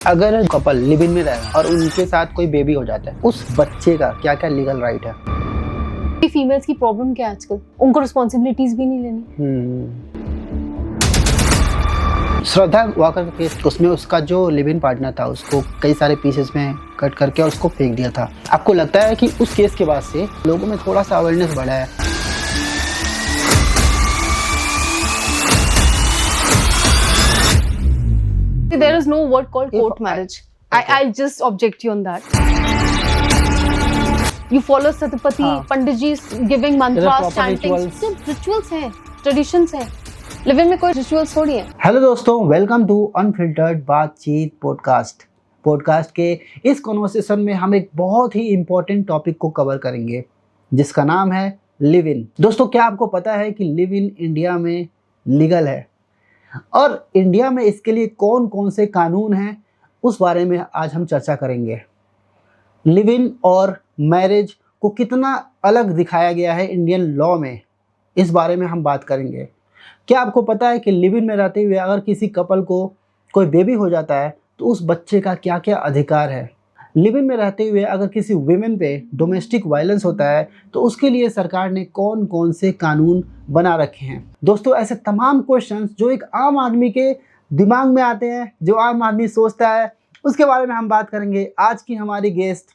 अगर couple live in में रहे और उनके साथ कोई बेबी हो जाता है, उस बच्चे का क्या क्या लीगल राइट है? फीमेल्स की प्रॉब्लम क्या है आजकल, उनको रिस्पॉन्सिबिलिटीज भी नहीं लेनी। श्रद्धा वाकर का केस, उसमें उसका जो लिव इन पार्टनर था उसको कई सारे पीसेस में कट करके और उसको फेंक दिया था। आपको लगता है कि उस केस के बाद से लोगों में थोड़ा सा अवेयरनेस बढ़ा है? There is no word called court marriage. I'll just object you on that. You follow Satapati, Pandit ji giving mantras, chanting. सब rituals हैं, traditions हैं. लिव इन में कोई rituals थोड़ी है. हेलो दोस्तों, वेलकम टू अनफिल्टर्ड बातचीत पॉडकास्ट के इस कॉन्वर्सेशन में हम एक बहुत ही इम्पोर्टेंट टॉपिक को कवर करेंगे जिसका नाम है लिव इन। दोस्तों, क्या आपको पता है कि लिव इन इंडिया में लीगल है और इंडिया में इसके लिए कौन कौन से कानून हैं उस बारे में आज हम चर्चा करेंगे। लिव इन और मैरिज को कितना अलग दिखाया गया है इंडियन लॉ में, इस बारे में हम बात करेंगे। क्या आपको पता है कि लिव इन में रहते हुए अगर किसी कपल को कोई बेबी हो जाता है तो उस बच्चे का क्या क्या अधिकार है? लिव इन में रहते हुए अगर किसी वुमेन पे डोमेस्टिक वायलेंस होता है तो उसके लिए सरकार ने कौन कौन से कानून बना रखे हैं? दोस्तों, ऐसे तमाम क्वेश्चंस जो एक आम आदमी के दिमाग में आते हैं, जो आम आदमी सोचता है, उसके बारे में हम बात करेंगे। आज की हमारी गेस्ट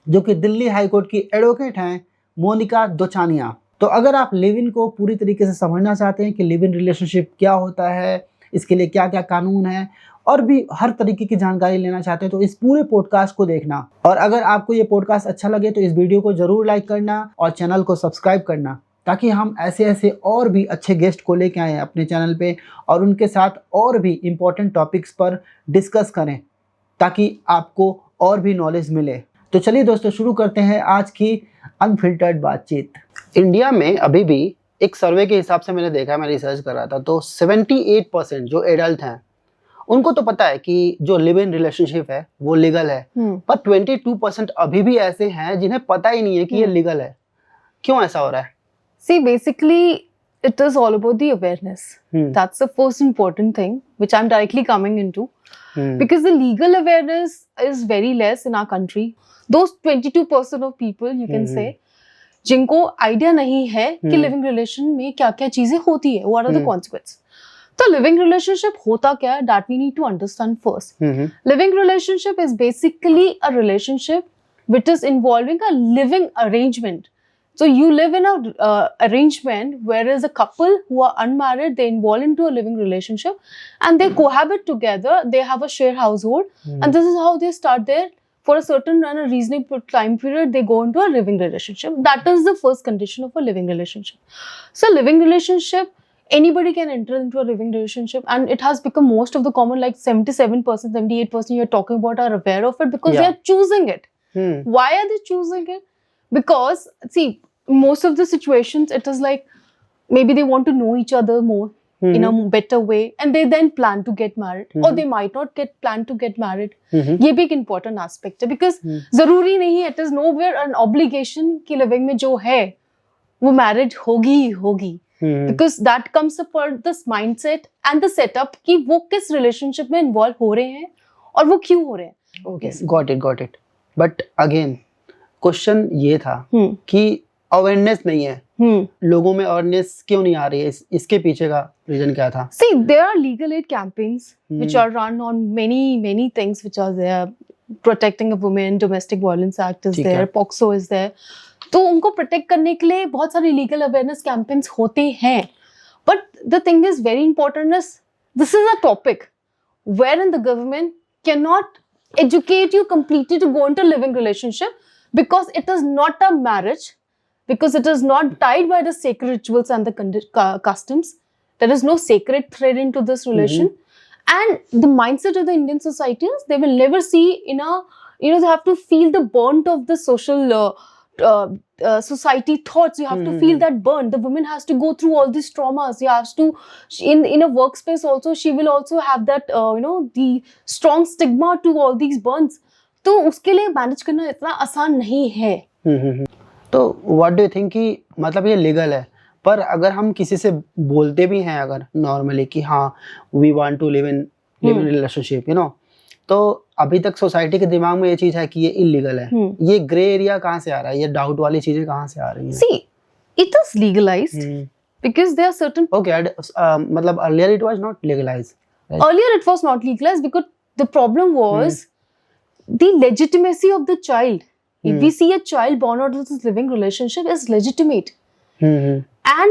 जो कि दिल्ली हाई कोर्ट की एडवोकेट हैं, मोनिका दोचानिया। तो अगर आप लिव इन को पूरी तरीके से समझना चाहते हैं कि लिव इन रिलेशनशिप क्या होता है, इसके लिए क्या क्या कानून है और भी हर तरीके की जानकारी लेना चाहते हैं तो इस पूरे पॉडकास्ट को देखना। और अगर आपको ये पॉडकास्ट अच्छा लगे तो इस वीडियो को जरूर लाइक करना और चैनल को सब्सक्राइब करना, ताकि हम ऐसे और भी अच्छे गेस्ट को लेके आए अपने चैनल पे और उनके साथ और भी इम्पोर्टेंट टॉपिक्स पर डिस्कस करें ताकि आपको और भी नॉलेज मिले। तो चलिए दोस्तों, शुरू करते हैं आज की अनफिल्टर्ड बातचीत। इंडिया में अभी भी एक सर्वे के हिसाब से मैंने देखा, मैं रिसर्च कर रहा था, तो 78% जो एडल्ट हैं उनको तो पता है कि जो लिव इन रिलेशनशिप है वो लीगल है, पर 22% अभी भी ऐसे हैं जिन्हें पता ही नहीं है कि ये लीगल है। क्यों ऐसा हो रहा है? See, basically, it is all about the awareness. That's the first important thing which I'm directly coming into. Because the legal awareness is very less in our country. Those 22% of people, you can say, जिनको idea नहीं है कि living relation में क्या क्या चीजें होती है, what are the consequences. तो लिविंग रिलेशनशिप होता क्या है, that we need to understand first. Living relationship is basically a relationship which is involving a living arrangement. So you live in a arrangement whereas a couple who are unmarried, they involve into a living relationship and they cohabit together. They have a shared household and this is how they start there. For a certain and a reasonable time period, they go into a living relationship. That is the first condition of a living relationship. So living relationship, anybody can enter into a living relationship and it has become most of the common, like 77%, 78% you're talking about are aware of it because they are choosing it. Why are they choosing it? Because, see, most of the situations, it is like maybe they want to know each other more in a better way and they then plan to get married or they might not plan to get married. ये भी एक important aspect है because जरूरी नहीं है, it is nowhere an obligation कि living में जो है वो marriage होगी ही होगी, because that comes upon this mindset and the setup कि वो किस relationship में involve हो रहे हैं और वो क्यों हो रहे हैं. Okay, got it. But again, question ये था कि अवेयरनेस नहीं है, लोगों में अवेयरनेस क्यों नहीं आ रही है? इसके पीछे का रीजन क्या था? See, there are legal aid campaigns which are run on many things which are there. Protecting a woman, Domestic Violence Act is there, POCSO is there. तो उनको प्रोटेक्ट करने के लिए बहुत सारे लीगल अवेयरनेस कैंपेन्स होते हैं, but the thing is very important is this is a topic wherein the government cannot educate you completely to go into living relationship because it is not a marriage, because it is not tied by the sacred rituals and the customs. There is no sacred thread into this relation. And the mindset of the Indian society is they will never see in a, they have to feel the burnt of the social society thoughts. You have to feel that burn. The woman has to go through all these traumas. She has to, in a workspace also, she will also have that, the strong stigma to all these burns. तो उसके लिए manage करना इतना आसान नहीं है. तो what do you think कि मतलब ये लीगल है, पर अगर हम किसी से बोलते भी हैं अगर नॉर्मली कि हाँ we want to live in relationship, तो अभी तक सोसाइटी के दिमाग में ये चीज है कि ये इलीगल है। ये ग्रे एरिया कहाँ से आ रहा है, ये डाउट वाली चीजें कहाँ से आ रही हैं? See, it is legalized because there are certain. Okay, मतलब earlier it was not legalized. Right? Earlier it was not legalized because the problem was the legitimacy of the child. If we see a child born out of this living relationship is legitimate. And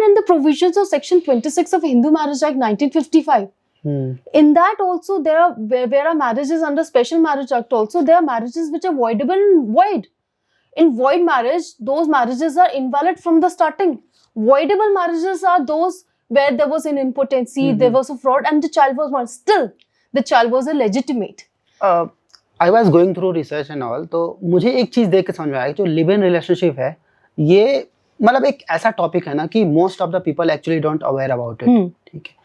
in the provisions of Section 26 of Hindu Marriage Act 1955, in that also there are where are marriages under Special Marriage Act also there are marriages which are voidable and void. In void marriage, those marriages are invalid from the starting. Voidable marriages are those where there was an impotency, there was a fraud, and the child was born. Still, the child was illegitimate. I was going through research and all, तो मुझे एक चीज देख के समझ में आया कि जो लिव इन रिलेशनशिप है ये मतलब एक ऐसा टॉपिक है ना कि most of the people actually don't aware about it. ठीक है,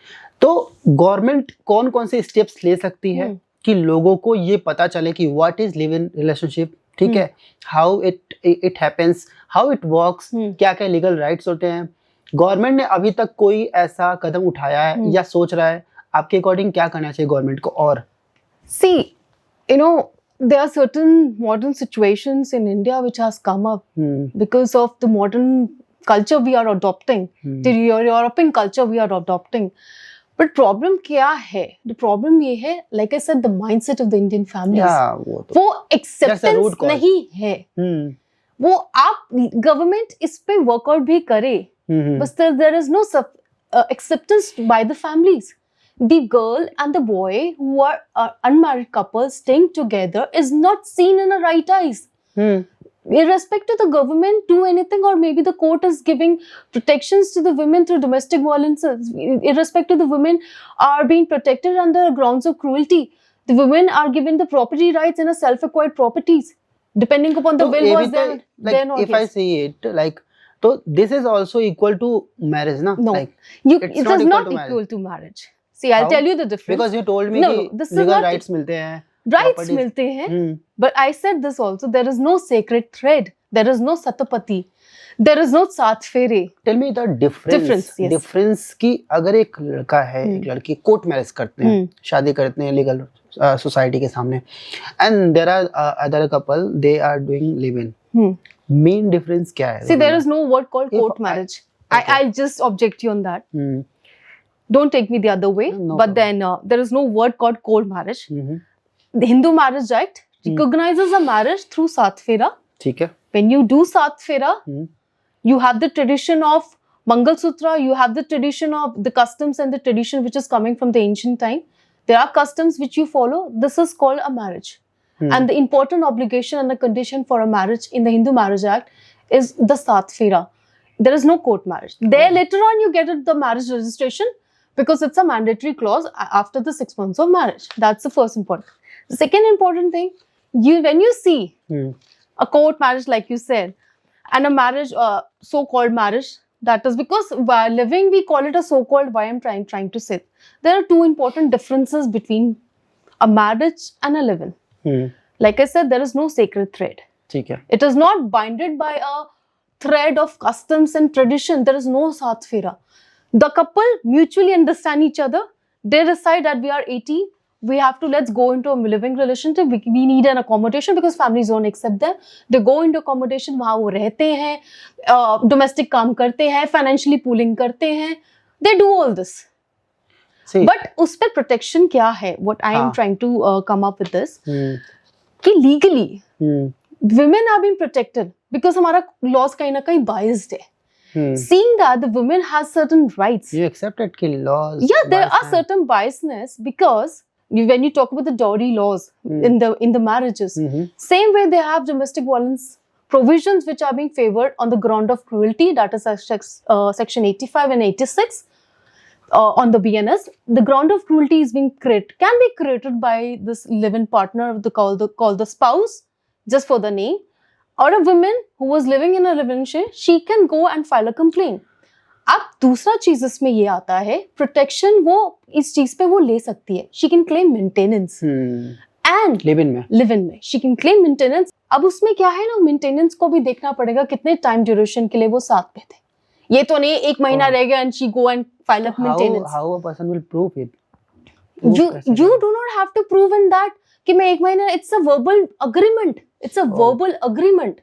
तो गवर्नमेंट कौन कौन से स्टेप्स ले सकती है कि लोगों को ये पता चले कि what is live in relationship, ठीक है, how it happens, how it works, क्या क्या लीगल राइट्स होते हैं। गवर्नमेंट ने अभी तक कोई ऐसा कदम उठाया है या सोच रहा है? आपके अकॉर्डिंग क्या करना चाहिए गवर्नमेंट को? और See, you know, there are certain modern situations in India which has come up because of the modern culture we are adopting, the European culture we are adopting. But problem क्या है? The problem ये है, like I said, the mindset of the Indian families. वो acceptance नहीं है. वो आप government इस पे workout भी करे, but still there is no acceptance by the families. The girl and the boy who are unmarried couples staying together is not seen in the right eyes. Irrespective of the government do anything, or maybe the court is giving protections to the women through domestic violence. Irrespective, the women are being protected under grounds of cruelty. The women are given the property rights in a self-acquired properties, depending upon the will was there. Like if I say it like, so this is also equal to marriage, na? No, like, it is not equal to marriage. See, I'll tell you the difference. Because you told me this is legal not rights मिलते हैं. Rights मिलते हैं. But I said this also. There is no sacred thread. There is no satapati. There is no सात फेरे. Tell me the difference. Yes. Difference की अगर एक लड़का है, एक लड़की कोर्ट मैरिज करते हैं, शादी करते हैं लीगल सोसाइटी के सामने, and there are other couple they are doing live-in. Main difference क्या है? See, there is no word called court marriage. I'll just object you on that. Don't take me the other way. No but then there is no word called court marriage. The Hindu Marriage Act recognizes a marriage through Sat Fera. ठीक है. When you do Sat Fera, you have the tradition of Mangal Sutra, you have the tradition of the customs and the tradition which is coming from the ancient time. There are customs which you follow. This is called a marriage. And the important obligation and the condition for a marriage in the Hindu Marriage Act is the Sat Fera. There is no court marriage. There later on you get the marriage registration because it's a mandatory clause after the 6 months of marriage. That's the first important. The second important thing, when you see a court marriage like you said, and a marriage, so-called marriage, that is because while living we call it a so-called, why I'm trying to say. There are two important differences between a marriage and a live-in. Like I said, there is no sacred thread. ठीक है. It is not binded by a thread of customs and tradition. There is no Sat Fera. The couple mutually understand each other. They decide that we are 80. We have to, let's go into a living relationship. We need an accommodation because families don't accept them. They go into accommodation. वहाँ वो रहते हैं, domestic काम करते हैं, financially pooling करते हैं. They do all this. See. But उस पर protection क्या है? What I am trying to come up with this. कि legally women are being protected because हमारा laws कहीं ना कहीं biased है. Seeing that the women has certain rights. You accepted कि laws. Yeah, there are certain biasness because when you talk about the dowry laws in the marriages, same way they have domestic violence provisions which are being favored on the ground of cruelty. That is section 85 and 86 on the BNS. The ground of cruelty is being can be created by this live-in partner, called the spouse, just for the name. Or a woman who was living in a live-in relationship, she can go and file a complaint. अब दूसरा चीज इसमें ये आता है, protection वो इस चीज पे वो ले सकती है. She can claim maintenance. And live-in में she can claim maintenance. अब उसमें क्या है ना, मेंटेनेंस को भी देखना पड़ेगा कितने टाइम ड्यूरेशन के लिए वो साथ में थे. ये तो नहीं 1 महीना रह गया and she go and file up maintenance. How a person will prove it? You do not have to prove in that. कि मैं 1 महीना, it's a verbal agreement. It's a verbal agreement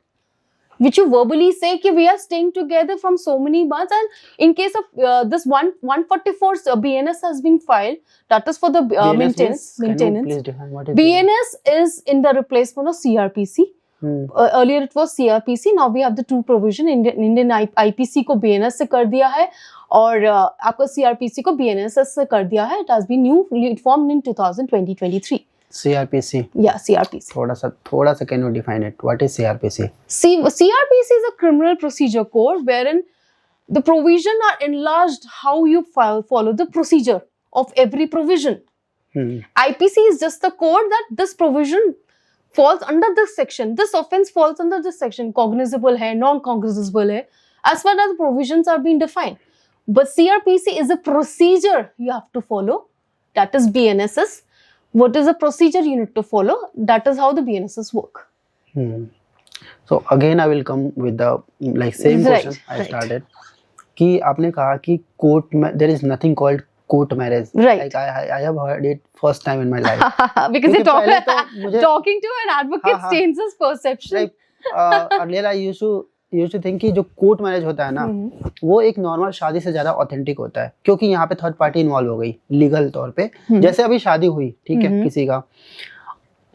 which you verbally say कि we are staying together from so many months. And in case of this 144 BNS has been filed, that is for the maintenance. Can you please define what is BNS is in the replacement of CRPC. Earlier it was CRPC. Now we have the two provision. Indian IPC को BNS से कर दिया है और आपका CRPC को BNSS से कर दिया है. It has been newly formed in 2023. CRPC. Yeah, CRPC. थोड़ा सा can you define it? What is CRPC? CRPC is a criminal procedure code wherein the provision are enlarged how you follow the procedure of every provision. IPC is just the code that this provision falls under this section. This offense falls under this section. Cognizable है, non-cognizable है. As far as the provisions are being defined. But CRPC is a procedure you have to follow. That is BNSS. What is the procedure you need to follow? That is how the BNSS work. So again I will come with the same question I started. कि आपने कहा कि court में there is nothing called court marriage. Right. Like I have heard it first time in my life. Because talking to an advocate changes perception. Like earlier I used to think कि जो court marriage होता है ना वो एक normal शादी से ज्यादा ऑथेंटिक होता है क्योंकि यहाँ पे थर्ड पार्टी इन्वॉल्व हो गई लीगल तौर पे. जैसे अभी शादी हुई, ठीक है, किसी का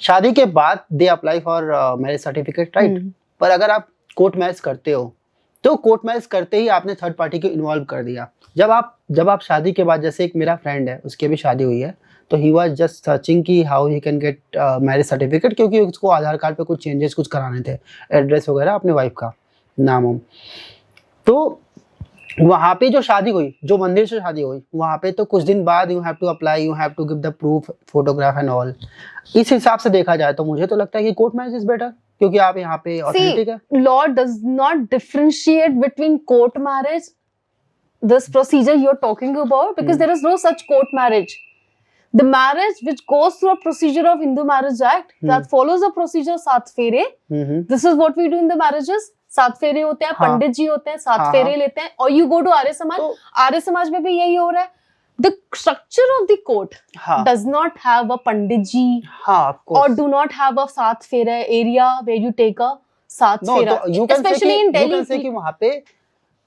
शादी के बाद they apply for marriage certificate, right. पर अगर आप कोर्ट मैरिज करते हो तो कोर्ट मैरिज करते ही आपने थर्ड पार्टी को इन्वॉल्व कर दिया. जब आप शादी के बाद, जैसे एक मेरा फ्रेंड है उसकी भी शादी हुई है, तो ही वाज जस्ट सर्चिंग कि how he can get marriage certificate क्योंकि उसको आधार कार्ड पे कुछ चेंजेस कुछ कराने थे, एड्रेस वगैरह अपने वाइफ का नाम. तो वहाँ पे जो शादी हुई, जो मंदिर से शादी हुई, वहाँ पे तो कुछ दिन बाद you have to apply, you have to give the proof, photograph and all. इस हिसाब से देखा जाए तो मुझे तो लगता है कि कोर्ट मैरिज इज बेटर क्योंकि आप यहाँ पे ऑथेंटिक है. Law does not differentiate between court marriage, this procedure you are talking about, because there is no such court marriage. The marriage which goes through a procedure of Hindu Marriage Act that follows a procedure सात फेरे. This is what we do in the marriages. सात फेरे होते हैं, पंडित जी होते हैं, सात फेरे लेते हैं. और you go to Arya Samaj, Arya Samaj में भी यही हो रहा है. The structure of the court does not have a pandit ji or do not have a सात फेरा area where you take a सात फेरा. Especially in Delhi. You can say कि वहाँ पे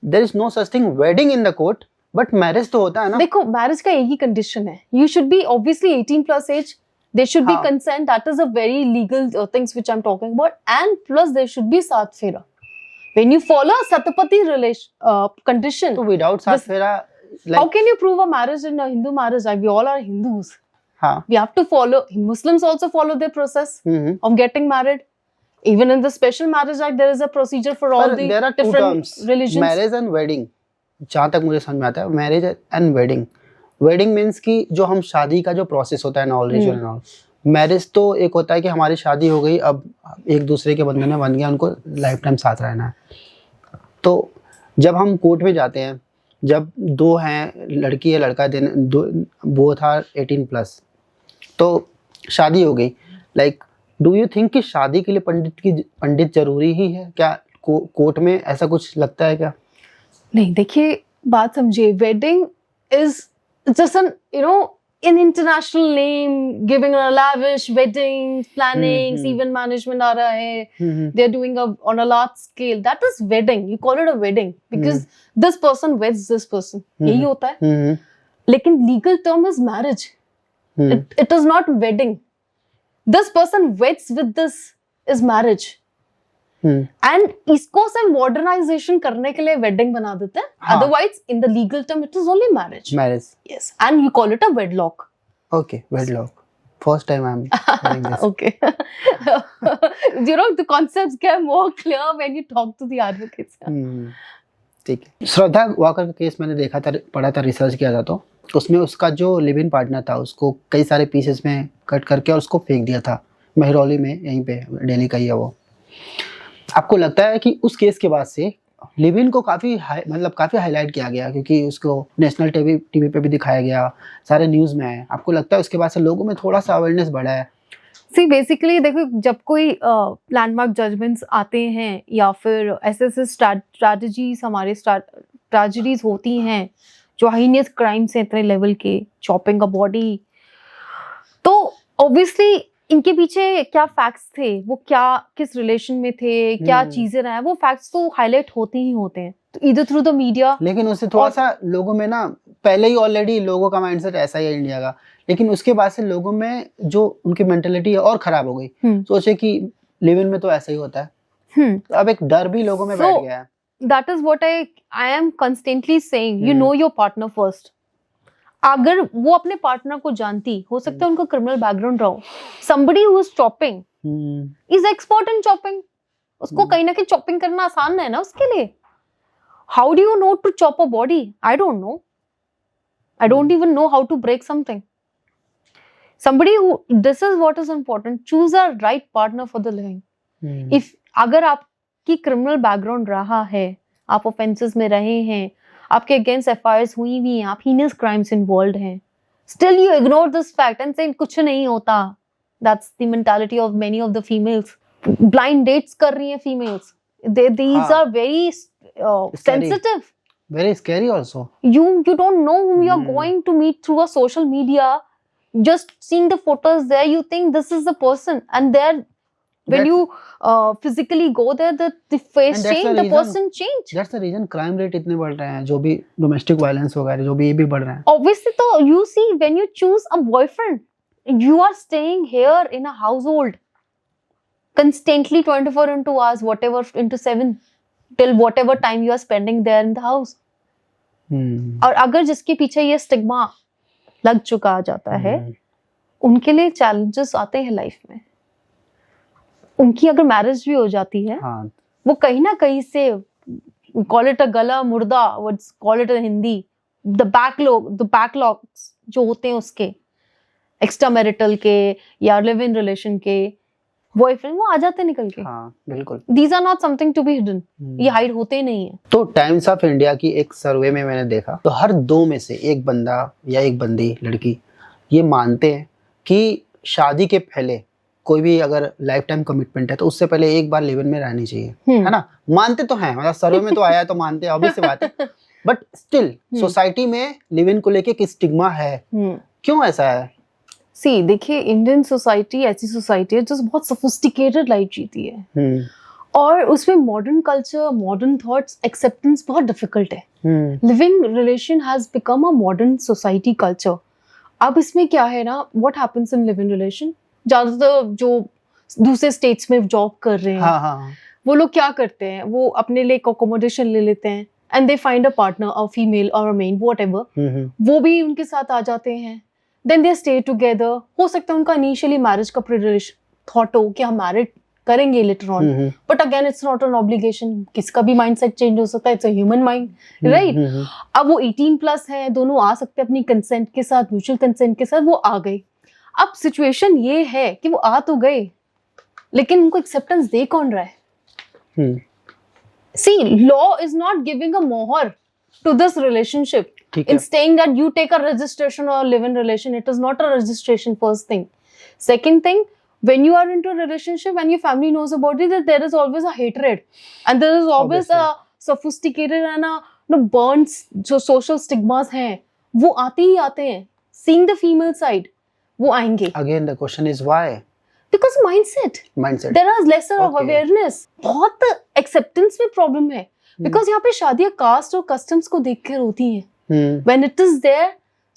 there is no such thing wedding in the court. But marriage तो होता है ना. देखो मैरिज का एक ही कंडीशन है, you should be obviously 18 plus age, there should be consent, that is a very legal things which I am talking about, and plus there should be saat phera. When you follow saptapadi condition, तो without saat phera how can you prove a marriage in a Hindu marriage? We all are Hindus. We have to follow, Muslims also follow their process of getting married. Even in the special marriage act there is a procedure for all the different religions. Marriage and wedding, जहाँ तक मुझे समझ में आता है, marriage and wedding. Wedding means कि जो हम शादी का जो प्रोसेस होता है ना, all ritual and all. Marriage तो एक होता है कि हमारी शादी हो गई, अब एक दूसरे के बंधन में बन गया, उनको लाइफ टाइम साथ रहना है. तो जब हम कोर्ट में जाते हैं, जब दो हैं, लड़की है लड़का, बोथ आर 18 प्लस, तो शादी हो गई. लाइक डू यू थिंक कि शादी के लिए पंडित जरूरी ही है क्या? कोर्ट में ऐसा कुछ लगता है क्या? नहीं, देखिए बात समझिए, wedding is just an an international name, giving a lavish wedding planning, event management आ रहा है, they are doing on a large scale. That is wedding. You call it a wedding because this person weds this person. यही होता है. लेकिन legal term is marriage. It is not wedding. This person weds with this is marriage. And इसको से modernization करने के लिए wedding बना देते हैं. Otherwise, in the legal term, it is only marriage. Marriage. Yes, and you call it a wedlock. Okay, wedlock. First time I'm hearing this. Okay. The concepts get more clear when you talk to the advocates. ठीक है. श्रद्धा walker का case मैंने देखा था, पढ़ा था, research किया था, तो उसमें उसका जो लिव इन पार्टनर था उसको कई सारे पीसेस में कट करके और उसको फेंक दिया था मेहरौली में, यहीं पे दिल्ली का ही है वो. आपको लगता है कि उस केस के बाद से लिव इन को काफ़ी हाईलाइट किया गया क्योंकि उसको नेशनल टीवी पे भी दिखाया गया, सारे न्यूज़ में है. आपको लगता है उसके बाद से लोगों में थोड़ा सा अवेयरनेस बढ़ा है? सी बेसिकली देखो, जब कोई लैंडमार्क जजमेंट्स आते हैं या फिर ऐसे स्ट्रैटेजीज, हमारे ट्रेजेडीज होती हैं जो हाइनियस क्राइम्स हैं इतने लेवल के, चॉपिंग अ बॉडी, तो ऑब्वियसली इनके पीछे क्या फैक्ट्स थे, वो क्या किस रिलेशन में थे, क्या चीजें रहा है, वो फैक्ट्स तो हाईलाइट होते ही होते हैं, तो इधर थ्रू द मीडिया। लेकिन उससे थोड़ा सा लोगों में ना, पहले ही ऑलरेडी लोगों का माइंडसेट ऐसा ही है इंडिया का, लेकिन उसके बाद से लोगों में जो उनकी मेंटेलिटी है और खराब हो गई। सोचे कि लिव इन में तो ऐसा ही होता है, तो अब एक डर भी लोगों में बैठ गया है। That is what I am constantly saying. You know your partner first. अगर वो अपने पार्टनर को जानती, हो सकता है उनका क्रिमिनल बैकग्राउंड रहा हो, somebody who is chopping is expert in chopping. उसको कहीं ना कहीं चॉपिंग करना आसान है ना उसके लिए. How do you know to chop a body? I don't know. I don't even know how to break something. Somebody who, this is what is important. Choose a right partner for the living. If अगर आपकी criminal background रहा है, आप offences में रहे हैं, आपके against FIRs हुई हुई हैं, आप हीनियस क्राइम्स इन्वॉल्व हैं, still you ignore this fact and say कुछ नहीं होता. That's the mentality of many of the females. Blind dates कर रही हैं females. These are very sensitive, very scary also. You don't know whom you are going to meet through a social media. Just seeing the photos there, you think this is the person, and there when you physically go there, the face change, the person change. That's the reason crime rate इतने बढ़ रहे हैं, जो भी domestic violence वगैरह जो भी ये भी बढ़ रहे हैं. Obviously, तो you see when you choose a boyfriend, you are staying here in a household constantly 24 into hours, whatever into 7 till whatever time you are spending there in the house. और अगर जिसके पीछे ये स्टिग्मा लग चुका जाता है, उनके लिए चैलेंजेस आते हैं लाइफ में. उनकी अगर मैरिज भी हो जाती है, वो कहीं ना कहीं से कॉल इट अ गला मुर्दा, call it in Hindi, the backlogs जो होते हैं उसके एक्स्ट्रा मैरिटल के या लिव इन रिलेशन के बॉयफ्रेंड, वो आ जाते निकल के. बिल्कुल. These are not something to be hidden. ये हाइड होते ही नहीं है. तो टाइम्स ऑफ इंडिया की एक सर्वे में मैंने देखा, तो हर 2 में से एक बंदा या एक बंदी लड़की ये मानते हैं कि शादी के पहले कोई भी अगर लाइफ टाइम कमिटमेंट है तो उससे पहले एक बार लिव इन में रहनी चाहिए, है ना. मानते तो हैं, मतलब सर्वे में तो आया है तो मानते हैं, ऑब्वियस सी बात है. बट स्टिल सोसाइटी में लिव इन को लेके किस स्टिग्मा है, क्यों ऐसा है? सी देखिए, इंडियन सोसाइटी ऐसी सोसाइटी है जो बहुत सोफिस्टिकेटेड लाइफ जीती है, और उसमें modern culture, modern thoughts, acceptance बहुत डिफिकल्ट है. Living relation has become a modern society culture. अब इसमें क्या है ना, what happens in live in relation, ज्यादातर जो दूसरे स्टेट्स में जॉब कर रहे हैं, वो लोग क्या करते हैं, वो अपने लिए अकोमोडेशन ले लेते हैं and they find a partner, a female और अ मेल, व्हाटएवर, वो भी उनके साथ आ जाते हैं. Then they stay together. हो सकता है उनका इनिशियली मैरिज का प्रीडिलेशन थॉट हो कि हम मैरिड करेंगे later on, but again it's not an obligation. किसका भी माइंडसेट चेंज हो सकता है, it's a human mind, right. अब वो 18+ है, दोनों आ सकते हैं अपनी कंसेंट के साथ, म्यूचुअल कंसेंट के साथ, वो आ गए. अब सिचुएशन ये है कि वो आ तो गए, लेकिन उनको एक्सेप्टेंस दे कौन रहा है? See, law is not giving a mohar to this relationship. In saying that you take a registration or a live-in relation, it is not a registration, first thing. Second thing, when you are into a relationship and your family knows about it, that there is always a hatred, and there is always a sophisticated and a burns, जो social stigmas हैं, वो आते ही आते हैं. Seeing the female side, वो आएंगे. Again, the question is why? Because mindset. There is lesser of awareness. बहुत acceptance में problem है. Because यहाँ पे शादियाँ कास्ट और कस्टम्स को देखकर होती हैं. When it is there,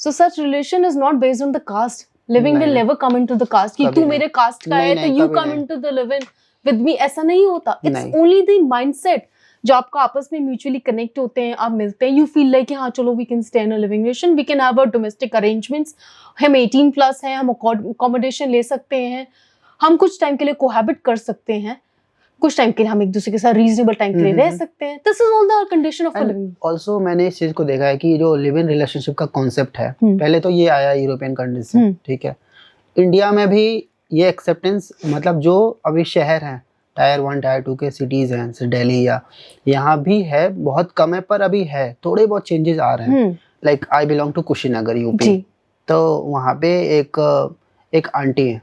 so such relation is not based on the caste. Living will never come into the caste. कि तू मेरे कास्ट का है तो you come into the live-in with me, ऐसा नहीं होता. It's only the mindset जो आपका आपस में म्यूचुअली कनेक्ट होते हैं, आप मिलते हैं, you feel like कि हाँ चलो we can stay in a living relation, we can have a domestic arrangements, हम 18+ हैं, हम accommodation ले सकते हैं, हम कुछ टाइम के लिए कोहैबिट कर सकते हैं, कुछ टाइम के लिए हम एक दूसरे के साथ रीजनेबल टाइम के लिए रह सकते हैं. This is all the condition of living. Also मैंने इस चीज को देखा है कि जो लिव इन रिलेशनशिप का कॉन्सेप्ट है, पहले तो ये आया यूरोपियन कंट्रीज से, ठीक है. इंडिया में भी ये एक्सेप्टेंस, मतलब जो अभी शहर हैं, टायर 1 टायर 2 के सिटीज हैं, जैसे दिल्ली या यहाँ भी है, बहुत कम है पर अभी है, थोड़े बहुत चेंजेस आ रहे हैं. Like I belong to Kushinagar, UP. तो वहाँ पे एक आंटी है,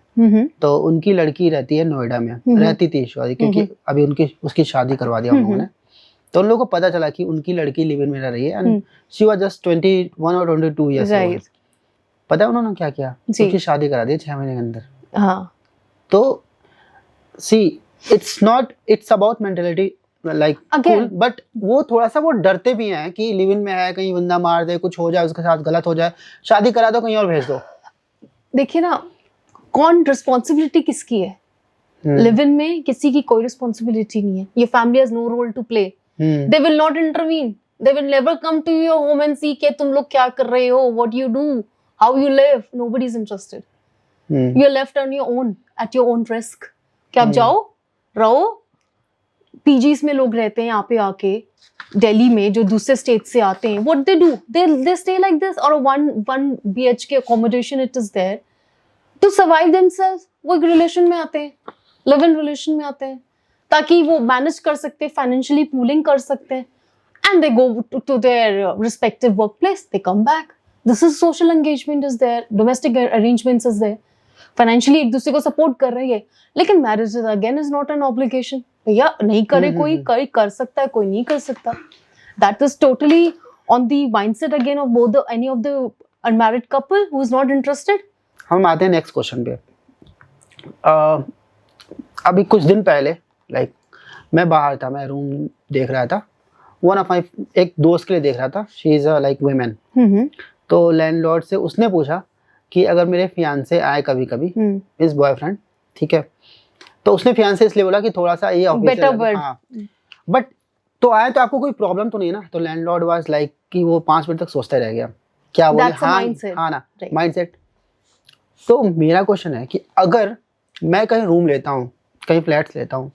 तो उनकी लड़की रहती है नोएडा में, रहती थी शादी, क्योंकि अभी उसकी शादी करवा दिया उन्होंने. तो उन लोगों को पता चला कि उनकी लड़की लिव इन में रह रही है, एंड शी वाज जस्ट 21 और 22 इयर्स ओल्ड. पता है उन्होंने क्या किया? उसकी शादी करा दी 6 महीने के अंदर. तो see it's about mentality like cool, but वो थोड़ा सा वो डरते भी हैं कि लिव इन में है, कहीं बंदा मार दे, कुछ हो जाए, उसके साथ गलत हो जाए, शादी करा दो, कहीं और भेज दो। देखिए ना, कौन रिस्पॉन्सिबिलिटी किसकी है? लिव इन में किसी की कोई रिस्पॉन्सिबिलिटी नहीं है। Your family has no role to play, they will not intervene, they will never come to your home and see के तुम लोग क्या कर रहे हो, what you do, how you live, nobody is interested. You are left on your own at your own risk कि आप जाओ रहो। पीजीज में लोग रहते हैं यहाँ पे आके दिल्ली में, जो दूसरे स्टेट से आते हैं, what they do, they stay like this, और one BHK accommodation it is there to survive themselves. वो एक रिलेशन में आते हैं, लिव इन रिलेशन में आते हैं, ताकि वो मैनेज कर सकते हैं, फाइनेंशियली पूलिंग कर सकते हैं, and they go to their respective work place, they come back. This is social engagement is there, domestic arrangements is there, financially एक दूसरे को सपोर्ट कर रही है। लेकिन marriage is again is not an obligation. भैया नहीं करे कोई कर सकता है, कोई नहीं कर सकता। That is totally on the mindset again of both any of the unmarried couple who is not interested. हम आते हैं नेक्स्ट क्वेश्चन पे। अभी कुछ दिन पहले लाइक मैं बाहर था, मैं रूम देख रहा था, वन ऑफ माई एक दोस्त के लिए देख रहा था, शी इज लाइक वुमेन। तो लैंडलॉर्ड से उसने पूछा कि अगर मेरे फियांसे आए कभी कभी, इस बॉयफ्रेंड, ठीक है, तो उसने फियांसे इसलिए बोला कि थोड़ा सा ये बेटर वर्ड, बट तो आए तो आपको कोई प्रॉब्लम तो नहीं ना? तो लैंडलॉर्ड वाज लाइक कि वो 5 मिनट तक सोचता रह गया, क्या बोले, हाँ ना, माइंडसेट। तो मेरा क्वेश्चन है कि अगर मैं कहीं रूम लेता हूँ, कहीं फ्लैट्स लेता हूँ,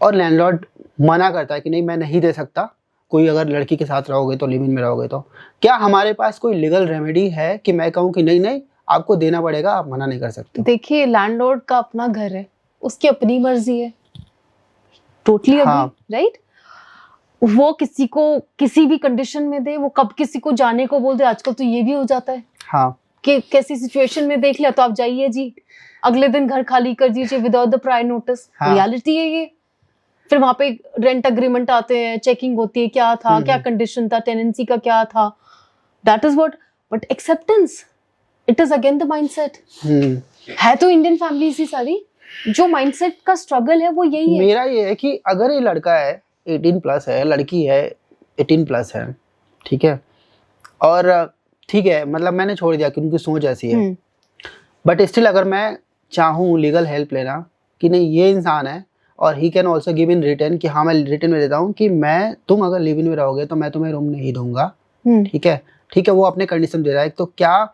और लैंडलॉर्ड मना करता है कि नहीं मैं नहीं दे सकता, कोई अगर लड़की के साथ रहोगे तो, लिव इन में रहोगे तो, क्या हमारे पास कोई लीगल रेमेडी है कि मैं कहूँ कि नहीं नहीं आपको देना पड़ेगा, आप मना नहीं कर सकते? देखिए, लैंडलॉर्ड का अपना घर है, उसकी अपनी मर्जी है, टोटली अग्री, राइट? वो किसी को किसी भी कंडीशन में दे, वो कब किसी को जाने को बोल दे। आजकल तो ये भी हो जाता है, हाँ, कि कैसी सिचुएशन में देख लिया तो आप जाइए जी, अगले दिन घर खाली कर दीजिए without the prior notice. Reality है ये। फिर वहां पे रेंट एग्रीमेंट आते हैं, चेकिंग होती है, क्या था, क्या कंडीशन था, टेनेंसी का क्या था, that is what. But acceptance, it is again the mindset. है तो इंडियन फैमिलीज ही सारी, जो माइंडसेट का स्ट्रगल है वो यही है। मेरा ये है कि अगर ये लड़का है 18 प्लस है, लड़की है 18 प्लस है, ठीक है, और ठीक है, मतलब मैंने छोड़ दिया कि उनकी सोच ऐसी है, बट स्टिल अगर मैं चाहूँ लीगल हेल्प लेना कि नहीं ये इंसान है, और he can also give in return कि हाँ मैं रिटर्न में देता हूँ कि मैं, तुम अगर लिव इन में रहोगे तो मैं तुम्हें रूम नहीं दूंगा, ठीक है, वो अपने कंडीशन दे रहा है, तो क्या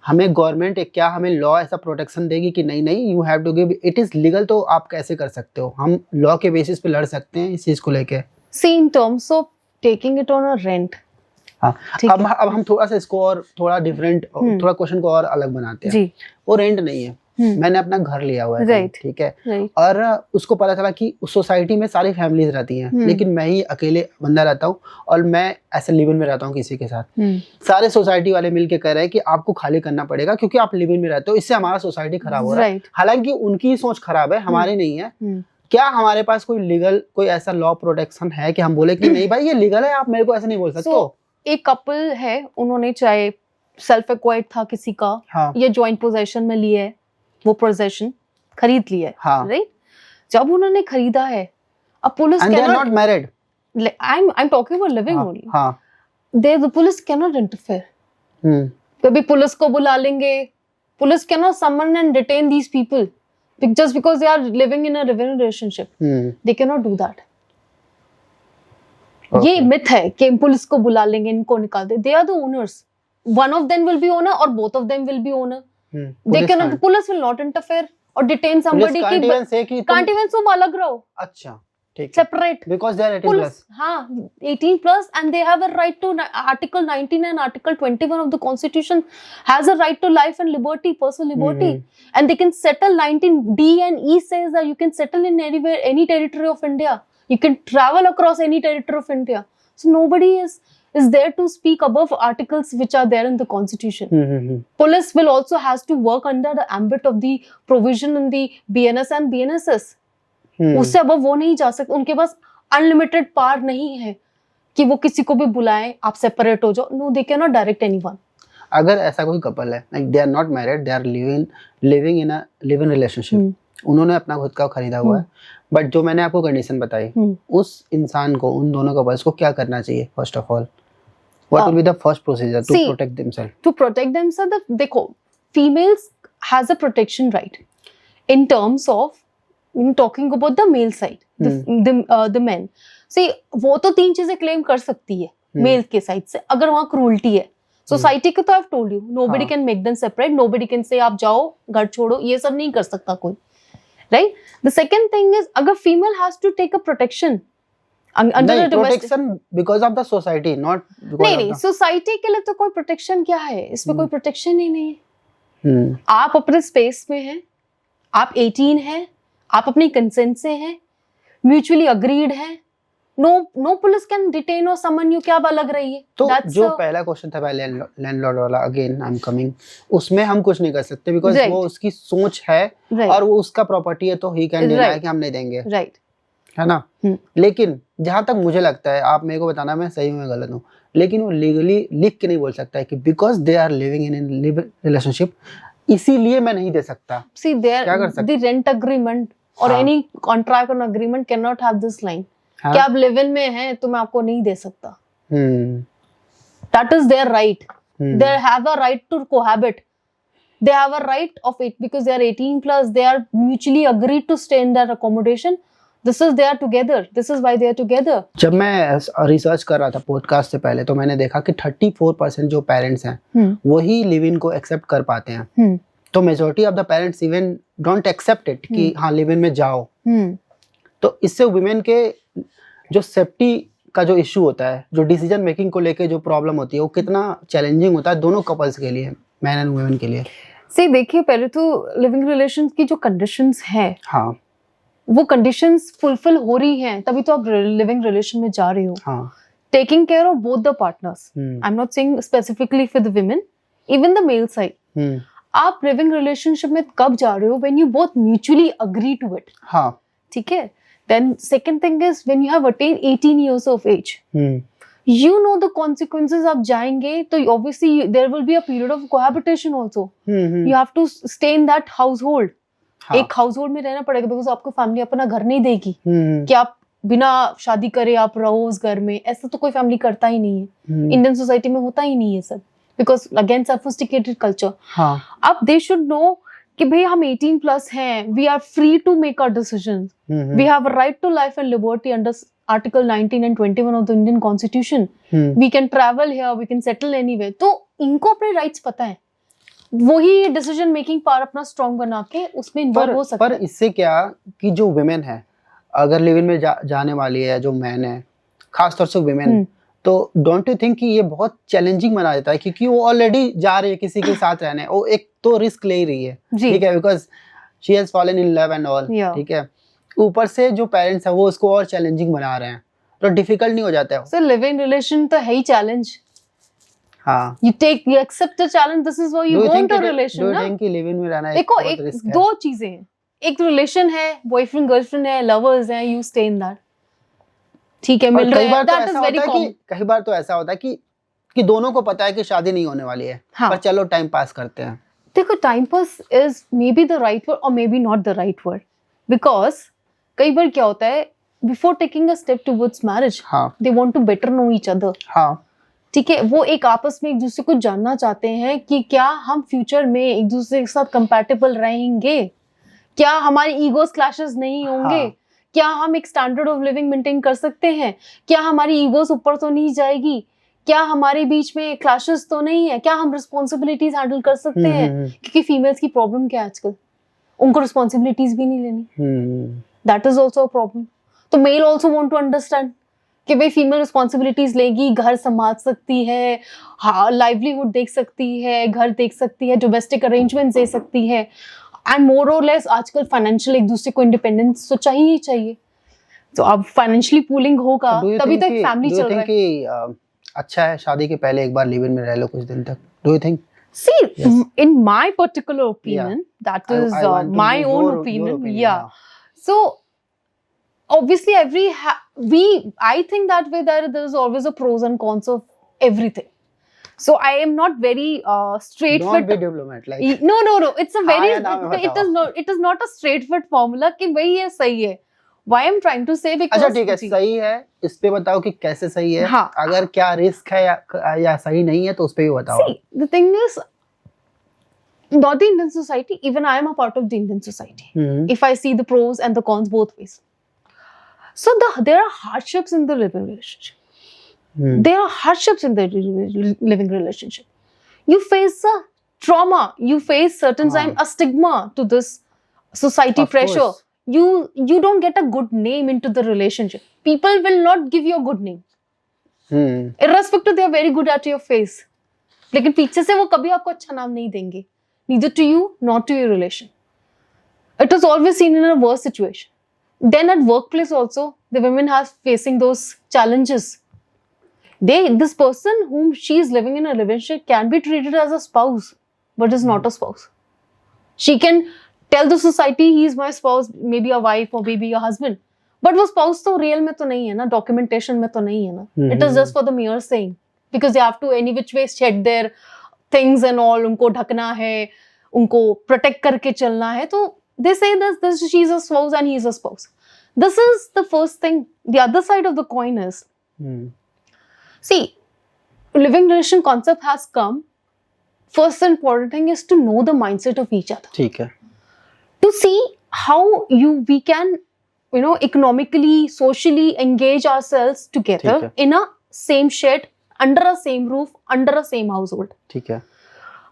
हमें गवर्नमेंट, क्या हमें लॉ ऐसा प्रोटेक्शन देगी कि नहीं नहीं you have to give, it is legal, तो आप कैसे कर सकते हो? हम लॉ के बेसिस पे लड़ सकते हैं इस चीज को लेके। See in terms of taking it on a rent. हाँ, अब हम थोड़ा सा इसको और थोड़ा डिफरेंट, थोड़ा क्वेश्चन को और अलग बनाते हैं। वो रेंट नहीं है, मैंने अपना घर लिया हुआ है, ठीक है, और उसको पता चला कि उस सोसाइटी में सारी फैमिलीज रहती हैं, लेकिन मैं ही अकेले बंदा रहता हूँ, और मैं ऐसे लिव इन में रहता हूँ किसी के साथ। सारे सोसाइटी वाले मिलके कह रहे हैं कि आपको खाली करना पड़ेगा क्योंकि आप लिव इन में रहते हो, इससे हमारा सोसाइटी खराब हो रहा है। हालांकि उनकी सोच खराब है, हमारी नहीं है। क्या हमारे पास कोई लीगल, कोई ऐसा लॉ प्रोटेक्शन है कि हम बोले कि नहीं भाई ये लीगल है, आप मेरे को ऐसे नहीं बोल सकते? एक कपल है, उन्होंने चाहे सेल्फ एक्वायर्ड था किसी का, या जॉइंट पोजेशन में लिया है, वो पोजेशन खरीद लिया है, राइट? जब उन्होंने खरीदा है, अब police not married, I am talking about living only, they the police can not interfere. कभी पुलिस को बुला लेंगे, police can not summon and detain these people just because they are living in a relationship. They cannot do that. ये myth है कि police को बुला लेंगे, इनको निकाल दे। They are the owners. One of them will be owner or both of them will be owner. They cannot. Police will not interfere or detain somebody. Can't even तुम अलग रहो। अच्छा, ठीक। Separate. Because they are 18 plus. हाँ, 18 plus, and they have a right to Article 19 and Article 21 of the Constitution has a right to life and liberty, personal liberty, and they can settle. 19D and E says that you can settle in anywhere, any territory of India. You can travel across any territory of India. So nobody is there to speak above articles which are there in the Constitution. Police will also has to work under the ambit of the provision in the BNS and BNSS. उससे अब वो नहीं जा सकते, उनके पास unlimited power नहीं है कि वो किसी को भी बुलाएं, आप सेपरेट हो जाओ। No, they can not direct anyone. अगर ऐसा कोई कपल है, like they are not married, they are living in a live in relationship, उन्होंने अपना खुद का खरीदा हुआ है, बट जो मैंने आपको कंडीशन बताई, उस इंसान को, उन दोनों कपल्स को क्या करना चाहिए? First of all, what will be the first procedure to protect themselves? To protect themselves, देखो, females has a protection right in terms of talking about the male side, the men. See, वो तो 3 चीजें claim कर सकती है mail के side से, अगर वहाँ क्रूरल्टी है। सोसाइटी को तो I've told you, nobody can make them separate, nobody can say आप जाओ घर छोड़ो, ये सब नहीं कर सकता कोई, right? The second thing is, अगर female has to take a protection under the protection because of the society, not because नहीं, सोसाइटी के लिए तो कोई प्रोटेक्शन क्या है, इसमें कोई प्रोटेक्शन ही नहीं है। आप अपने स्पेस में हैं, आप 18 हैं, आप अपनी कंसेंट से हैं, म्यूचुअली अग्रीड हैं, नो पुलिस कैन डिटेन और समन यू, क्या लग रही है? तो जो पहला क्वेश्चन था लैंडलॉर्ड वाला, अगेन आई एम कमिंग, उसमें हम कुछ नहीं कर सकते बिकॉज वो उसकी सोच है और वो उसका प्रॉपर्टी है, तो ही कैन डिनाई कि हम नहीं देंगे, राइट, है ना? लेकिन जहां तक मुझे लगता है, आप मेरे को बताना मैं सही हूं या गलत हूं, लेकिन वो लीगली लिख के नहीं बोल सकता है कि because they are living in relationship, इसीलिए मैं नहीं दे सकता। See there the rent agreement और एनी कॉन्ट्रैक्ट और agreement can not have this line कि आप लिव इन में हैं तो मैं आपको नहीं दे सकता। That is their right, they have a right to cohabit, they have a right of it because they are 18 plus, they are mutually agreed to stay in that accommodation. This is they are together, this is why they are together. जब मैं research कर रहा था podcast से पहले, तो मैंने देखा कि 34% जो पेरेंट्स हैं वही लिव इन को एक्सेप्ट कर पाते हैं, तो majority of the parents even don't accept it कि हाँ लिव इन में जाओ। तो इससे वुमेन के जो सेफ्टी का जो इशू होता है, जो डिसीजन मेकिंग को लेके जो प्रॉब्लम होती है, वो कितना चैलेंजिंग होता है दोनों कपल्स के लिए, मैन एंड वुमेन के लिए। See, देखिए, पहले तो लिविंग रिलेशंस की जो कंडीशंस हैं, हाँ, वो कंडीशंस फुलफिल हो रही हैं, तभी तो आप लिविंग रिलेशन में जा रहे हो। हाँ, taking care of both the partners, I am not saying specifically for the women, even the male side. आप लिविंग रिलेशनशिप में कब जा रहे हो? When you both mutually agree to it. हाँ, ठीक है। Then second thing is when you have attend 18 years of age, you know the consequences, आप जाएंगे तो obviously there will be a period of cohabitation also. You have to stay in that household. एक household में रहना पड़ेगा because आपको family अपना घर नहीं देगी कि आप बिना शादी करे आप रहो उस घर में, ऐसा तो कोई फैमिली करता ही नहीं है। इंडियन सोसाइटी में होता ही नहीं है सब, because again sophisticated culture. अब they should know कि भाई हम 18 प्लस हैं, we are free to make our decisions. We have a right to life and liberty under Article 19 and 21 of the Indian Constitution. We can travel here, we can settle anywhere. तो इनको अपने rights पता है, वही decision making power अपना strong बना के उसमें इन्वॉल्व हो सकता है। पर इससे क्या कि जो वुमेन है अगर लिव इन में जाने वाली है, जो मैन है, खासतौर से वुमेन, तो डोंट यू थिंक कि ये बहुत चैलेंजिंग बना देता है, क्योंकि वो ऑलरेडी जा रही है किसी के साथ रहने, वो एक तो रिस्क ले ही रही है, ठीक है, because she has fallen in love and all, ठीक है, ऊपर से जो पेरेंट्स है वो उसको और चैलेंजिंग बना रहे हैं, तो डिफिकल्ट नहीं हो जाता है? सर लिविंग रिलेशन तो है ही चैलेंज। हाँ, you accept the challenge, this is why you go into a relation ना। कि लिव इन में रहना देखो, एक दो चीजें हैं, एक रिलेशन है, बॉयफ्रेंड गर्लफ्रेंड है, लवर्स हैं, यू स्टे इन दैट, ठीक है, मिल रहे हैं, दैट इज वेरी कॉमन। कई बार तो ऐसा होता है कि दोनों को पता है कि शादी नहीं होने वाली है, पर चलो टाइम पास करते हैं। देखो, time pass is may be the right word और may be not the right word, because कई बार क्या होता है, before taking a step towards marriage they want to better know each other. हाँ, ठीक है, वो एक आपस में एक दूसरे को जानना चाहते हैं कि क्या हम फ्यूचर में एक दूसरे के साथ कंपैटिबल रहेंगे, क्या हमारे ईगोस क्लैशेस नहीं होंगे, क्या हम एक स्टैंडर्ड ऑफ लिविंग मेंटेन कर सकते हैं, क्या हमारी ईगोस ऊपर तो नहीं जाएगी, क्या हमारे बीच में क्लैशेस तो नहीं है, क्या हम रिस्पॉन्सिबिलिटीज हैंडल कर सकते हैं, क्योंकि फीमेल्स की प्रॉब्लम क्या है आजकल, उनको रिस्पॉन्सिबिलिटीज भी नहीं लेनी, that is also a problem. तो male also want to understand कि भाई फीमेल रिस्पॉन्सिबिलिटीज लेगी, घर संभाल सकती है, हाँ, लाइवलीहुड देख सकती है, घर देख सकती है, डोमेस्टिक अरेंजमेंट्स दे सकती है, एंड मोर और लेस आजकल फाइनेंशियल एक दूसरे को इंडिपेंडेंस तो चाहिए ही चाहिए। तो अब फाइनेंशियली पूलिंग होगा तभी तो एक फैमिली चल रहा है। कि अच्छा है शादी के पहले एक बार लिव इन में रह लो कुछ दिन तक, do you think? See, in my particular opinion, that is my own opinion. Yeah. So obviously I think that way that there is always a pros and cons of everything. So I am not very straight Don't fit. be diplomat like. No. It's a very. हाँ या ना में बताओ। It is not a straight fit formula कि भाई ये सही है. Why I'm trying to say because. अच्छा ठीक है, सही है, इस पे बताओ कि कैसे सही है। हाँ. अगर क्या रिस्क है या सही नहीं है तो उस पे भी बताओ। See, the thing is, not the Indian society. Even I am a part of the Indian society. If I see the pros and the cons both ways. So there are hardships in the living relationship. There are hardships in the living relationship. You face a trauma. You face certain time a stigma to this society pressure. Course. You don't get a good name into the relationship. People will not give you a good name. Irrespective, they are very good at your face. लेकिन पीछे से वो कभी आपको अच्छा नाम नहीं देंगे. Neither to you, nor to your relation. It is always seen in a worse situation. Then at workplace also, the women are facing those challenges. This person whom she is living in a relationship can be treated as a spouse, but is not a spouse. She can tell the society he is my spouse, maybe a wife or maybe a husband. But वो spouse तो real में तो नहीं है ना, documentation में तो नहीं है ना. It is just for the mere saying. Because they have to any which ways check their things and all, उनको ढकना है, उनको protect करके चलना है. तो they say this she is a spouse and he is a spouse. This is the first thing. The other side of the coin is, see, living relation concept has come. First important thing is to know the mindset of each other. ठीक है. To see how we can, economically, socially engage ourselves together in a same shed, under a same roof, under a same household. ठीक है.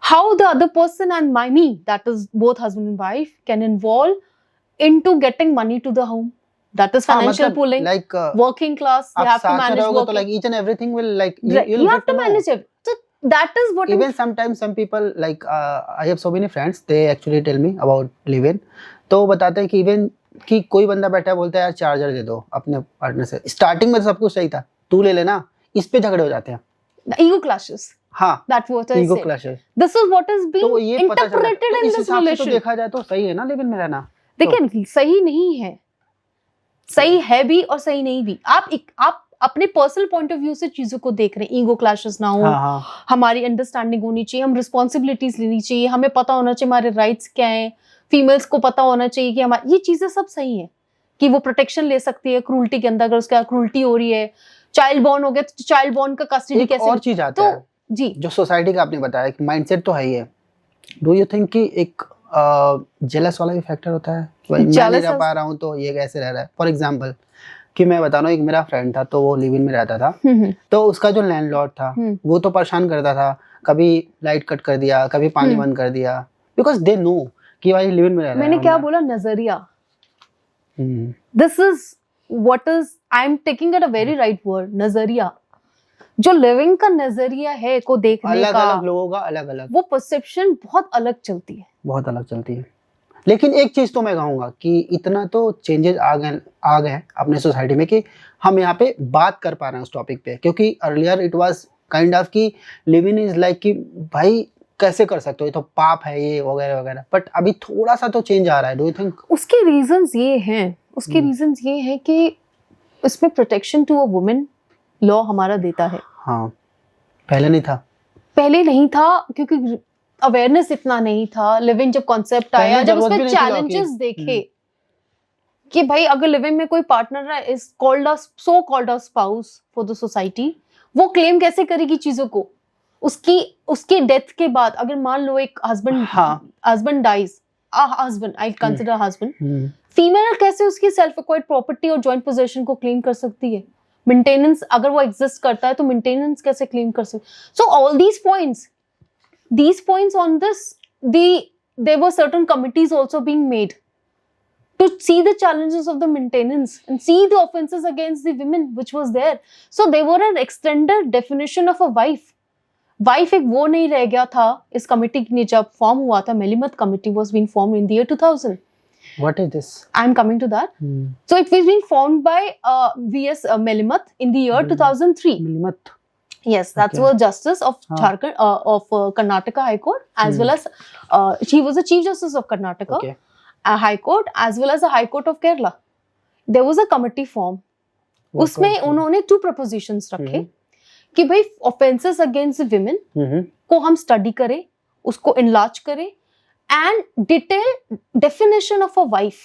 How the other person and me, that is both husband and wife, can involve into getting money to the home. That is financial pooling. Like working class, you have to manage work. तो like each and everything will like you have to manage it. So that is what. Even sometimes some people like I have so many friends. They actually tell me about live-in. तो वो बताते हैं कि even कि कोई बंदा बैठा बोलता है यार चार्जर दे दो अपने पार्टनर से. स्टार्टिंग में तो सब कुछ सही था, तू ले लेना, इस पे झगड़े हो जाते हैं. Ego clashes. हाँ. That's what I ego say. clashes. This is what is being interpreted in this relation. तो देखा जाए तो सही है ना लिव इन में रहना. देखिए सही नहीं है. सही है भी और सही नहीं भी. आप अपने पर्सनल पॉइंट ऑफ व्यू से चीजों को देख रहे हैं. ईगो क्लैशेस ना हो. हमारी अंडरस्टैंडिंग होनी चाहिए. हम रिस्पॉन्सिबिलिटीज लेनी चाहिए. हमें पता होना चाहिए हमारे राइट्स क्या हैं. फीमेल्स को पता होना चाहिए कि हमारी ये चीजें सब सही है कि वो प्रोटेक्शन ले सकती है क्रूल्टी के अंदर. अगर उसका क्रूल्टी हो रही है, चाइल्ड बॉर्न हो गया तो चाइल्ड बॉर्न का कस्टडी कैसे. और चीज आता है जी, जो सोसाइटी का आपने बताया कि माइंडसेट तो है ही है. डू यू थिंक कि एक जेलस वाला भी फैक्टर होता है कि भाई मैं नहीं रह पा रहा हूँ तो ये कैसे रह रहा है. फॉर एग्जांपल कि मैं बता रहा हूँ, एक मेरा फ्रेंड था तो वो लिव इन में रहता था. तो उसका जो लैंडलॉर्ड था वो तो परेशान करता था. कभी लाइट कट कर दिया, कभी पानी बंद कर दिया. बिकॉज दे नो कि भाई लिव इन में रह रहा है. मैंने क्या बोला, नजरिया. This is what is I am taking it a very right word, नजरिया. जो लिविंग का नजरिया है को देखने अलग का, अलग लोगों का अलग अलग, वो परसेप्शन बहुत अलग चलती है. बहुत अलग चलती है. लेकिन एक चीज तो मैं कहूंगा कि इतना तो चेंजेस आ गए अपने सोसाइटी में कि हम यहाँ पे बात कर पा रहे हैं उस टॉपिक पे. क्योंकि earlier it was kind of कि लिविंग इज लाइक कि भाई कैसे कर सकते हो, ये तो पाप है ये वगैरह वगैरह. बट अभी थोड़ा सा तो चेंज आ रहा है. Do you think? उसके रीजंस ये हैं कि इसमें protection to a woman law हमारा देता है. हाँ, पहले नहीं था क्योंकि अवेयरनेस इतना नहीं था. लिविंग जब कॉन्सेप्ट आया, जब उसमें चैलेंजेस देखे कि भाई अगर लिविंग में कोई पार्टनर है is called a spouse for the society, वो क्लेम कैसे करेगी चीजों को. उसकी डेथ के बाद अगर मान लो एक husband dies, husband I consider husband, female कैसे उसकी सेल्फ एक्वायर्ड प्रॉपर्टी और जॉइंट पोजेशन को क्लेम कर सकती है. मेंटेनेंस अगर वो एग्जिस्ट करता है तो मेंटेनेंस कैसे क्लेम कर सकती. So all these points on this, there were certain committees also being made to see the challenges of the maintenance and see the offenses against the women which was there. So they were an extended definition of a wife. Wife एक वो नहीं रह गया था. इस committee ने जब form हुआ था, मेलिमत committee was being formed in the year 2000. What is this? I'm coming to that. So it was being formed by V.S. Melimat in the year 2003. Melimat. Yes, that's was justice of Jharkhand, of Karnataka High Court, as well as she was the Chief Justice of Karnataka High Court, as well as the High Court of Kerala. There was a committee formed. उसमें उन्होंने 2 propositions रखे कि भाई offences against women को हम study करें, उसको enlarge करें, and detail definition of a wife,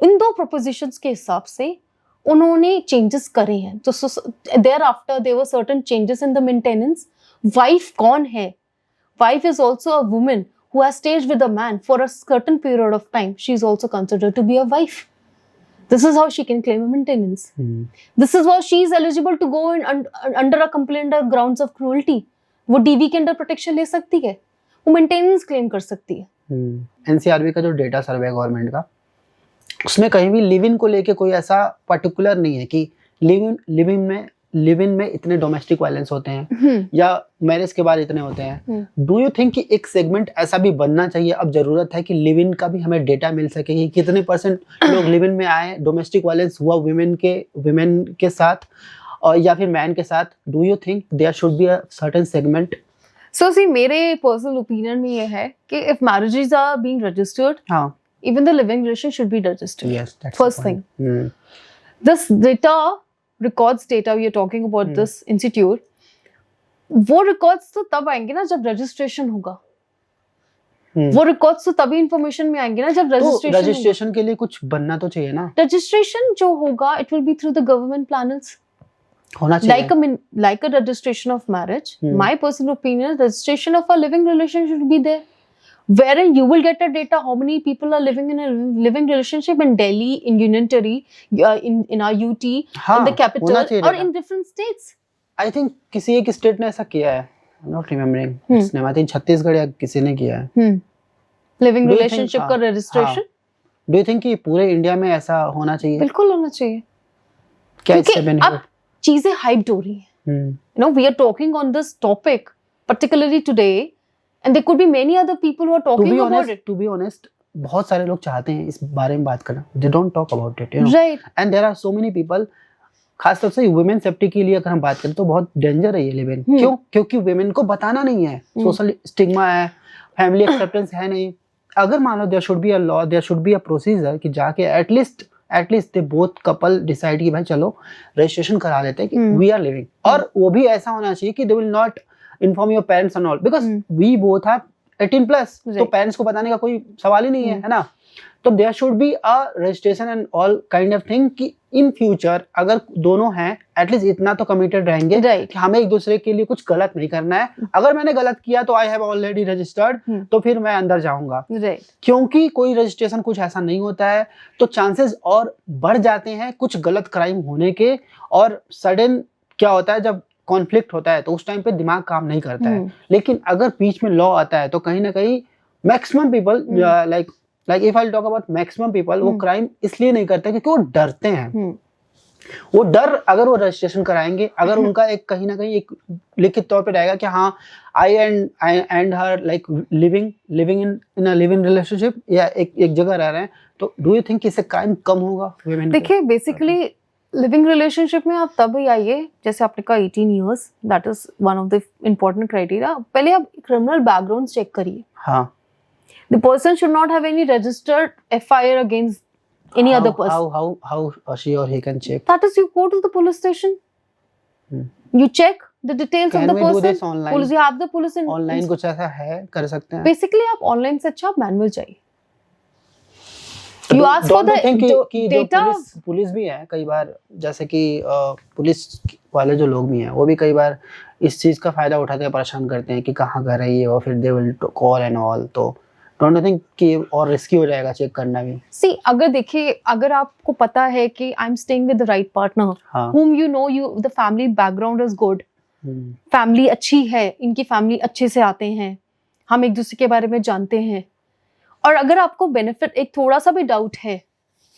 in दो प्रोपोजिशंस के हिसाब से उन्होंने चेंजेस करे हैं. तो there after there were certain changes in the maintenance. Wife कौन है? Wife is also a woman who has stayed with a man for a certain period of time. She is also considered to be a wife. This is how she can claim a maintenance. This is how she is eligible to go in under a complaint of grounds of cruelty. वो DV के under protection ले सकती है, वो maintenance claim कर सकती है. NCRB का जो डेटा सर्वे गवर्नमेंट का, उसमें कहीं भी लिव इन को लेके कोई ऐसा पर्टिकुलर नहीं है कि लिव इन में इतने डोमेस्टिक वायलेंस होते हैं या मैरिज के बाद इतने होते हैं. डू यू थिंक कि एक सेगमेंट ऐसा भी बनना चाहिए? अब जरूरत है कि लिव इन का भी हमें डेटा मिल सके कि कितने परसेंट लोग लिव इन में आए, डोमेस्टिक वायलेंस हुआ वुमेन के साथ और या फिर मैन के साथ. Do you think there should be a certain segment? So see, मेरे पर्सनल ओपिनियन में ये है कि if marriages are being registered, even the living relation should be registered. Yes, that's first thing. This data, records data we are talking about, this institute, वो records तो तब आएंगे ना जब registration होगा. वो records तो तभी information में आएंगे ना जब registration के लिए कुछ बनना तो चाहिए ना. Registration जो होगा, it will be through the government panels. होना चाहिए. Like a registration of marriage. My personal opinion, registration of a living relation should be there, wherein you will get a data how many people are living in a living relationship in Delhi, in Union Territory, in our UT, in the capital, or in different states. I think किसी एक state ने ऐसा किया है. I'm not remembering. इसने I think Chhattisgarh या किसी ने किया है. Living relationship का registration. Do you think कि पूरे इंडिया में ऐसा होना चाहिए? बिल्कुल होना चाहिए. क्या इससे बेनिफिट? अब चीजें हाइप्ड हो रही हैं. You know, we are talking on this topic particularly today. And there could be many other people who are talking about it. To be honest, बहुत सारे लोग चाहते हैं इस बारे में बात करना. They don't talk about it, you know. Right. And there are so many people. खासतौर से वुमेन सेफ्टी के लिए अगर हम बात करें तो बहुत डेंजर है ये लिव इन. क्यों? क्योंकि वुमेन को बताना नहीं है. सोशल स्टिग्मा है, फैमिली एक्सेप्टेंस है नहीं. अगर मान लो there should be a law, there should be a procedure कि जाके at least they both couple decide कि भाई चलो रजिस्ट्रेशन करा लेते हैं कि we are living. और वो भी ऐसा होना चाहिए कि they will not inform your parents and all because we both are 18 plus. तो पेरेंट्स को बताने का कोई सवाल ही नहीं है ना. तो there should be a registration and all kind of thing कि in future अगर दोनों हैं at least इतना तो committed रहेंगे कि हमें एक दूसरे के लिए कुछ गलत नहीं करना है. अगर मैंने गलत किया तो I have already registered, तो फिर मैं अंदर जाऊंगा. क्योंकि कोई रजिस्ट्रेशन कुछ ऐसा नहीं होता है तो चांसेस और बढ़ जाते हैं कुछ गलत क्राइम होने के. और सडन क्या होता है जब कॉन्फ्लिक्ट होता है तो उस टाइम पे दिमाग काम नहीं करता है. लेकिन अगर बीच में लॉ आता है तो कहीं ना कहीं maximum people like if I talk about maximum people वो क्राइम इसलिए नहीं करते क्योंकि वो डरते हैं. वो डर अगर वो रजिस्ट्रेशन कराएंगे, अगर उनका एक कहीं ना कहीं एक लिखित तौर पे रहेगा कि हाँ I and her like living in a living relationship या एक जगह रह रहे हैं, तो डू यू थिंक इससे क्राइम कम होगा? देखिए बेसिकली लिविंग रिलेशनशिप में आप तब ही आइए जैसे आपने कहा 18 years, that is one of the important criteria. पहले आप क्रिमिनल बैकग्राउंड चेक करिए. हाँ. The person should not have any registered FIR against any other person. How she or he can check? That is, you go to the police station. You check the details of the person. Can we do this online? Police, you have the police in online कुछ ऐसा है कर सकते हैं? Basically आप online से अच्छा manual चाहिए. You ask for the data. Police भी है कई बार, जैसे कि पुलिस वाले जो लोग भी हैं वो भी कई बार इस चीज का फायदा उठाते हैं, परेशान करते हैं कि कहाँ कर रही है और फिर they will call and all. तो डोंट यू थिंक कि और रिस्की हो जाएगा चेक करना भी? सी अगर देखिए, अगर आपको पता है कि I am staying with the right partner, whom you know, the family background is good, family अच्छी है, इनकी फैमिली अच्छे से आते हैं, हम एक दूसरे के बारे में जानते हैं, और अगर आपको बेनिफिट एक थोड़ा सा भी डाउट है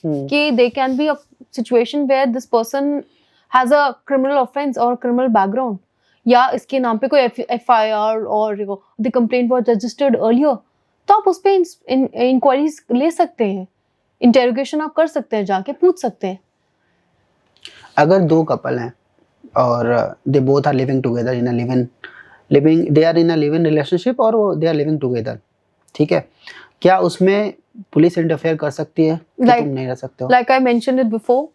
कि they can be a situation where this person has a criminal offence और क्रिमिनल बैकग्राउंड, या इसके नाम पे कोई FIR और the complaint was registered earlier, तो आप उस पर इंक्वायरीज ले सकते हैं, इंटेरोगेशन आप कर सकते हैं, जाके पूछ सकते हैं. अगर दो कपल हैं और they both are living together in a they are in a living relationship और दे आर लिविंग टुगेदर, ठीक है, क्या उसमें पुलिस इंटरफेयर कर सकती है? तुम नहीं रह सकते हो. Like I mentioned it before,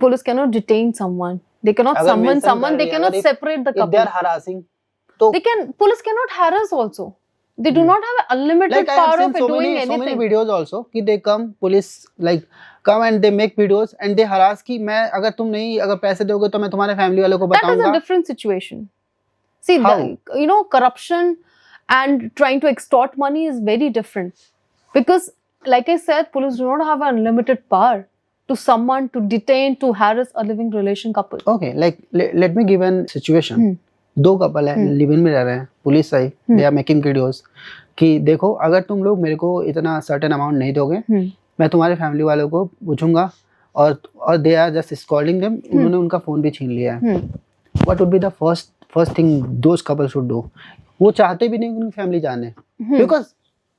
police cannot detain someone They cannot अगर summon mention someone. कर They रही है, cannot अगर if separate the they couple. are harassing, तो Police cannot harass also. They do not have unlimited like I have power seen of so doing many anything. videos also कि they come, police like come and they make videos and they harass कि मैं अगर तुम नहीं अगर पैसे दोगे तो मैं तुम्हारे फैमिली वालों को That is बताऊंगा. a different situation. See, How? corruption and trying to extort money is very different. Because, like I said, police do not have unlimited power to summon, to detain, to harass a living relation couple. Okay, like let me give an situation. दो couple है, live in में रह रहे हैं, police आई, they are making videos कि देखो अगर तुम लोग मेरे को इतना सर्टेन अमाउंट नहीं दोगे, मैं तुम्हारे फैमिली वालों को पूछूंगा और they are just scolding them, उन्होंने उनका फोन भी छीन लिया है. What would be the first thing those couple should do? वो चाहते भी नहीं उनकी फैमिली जाने, बिकॉज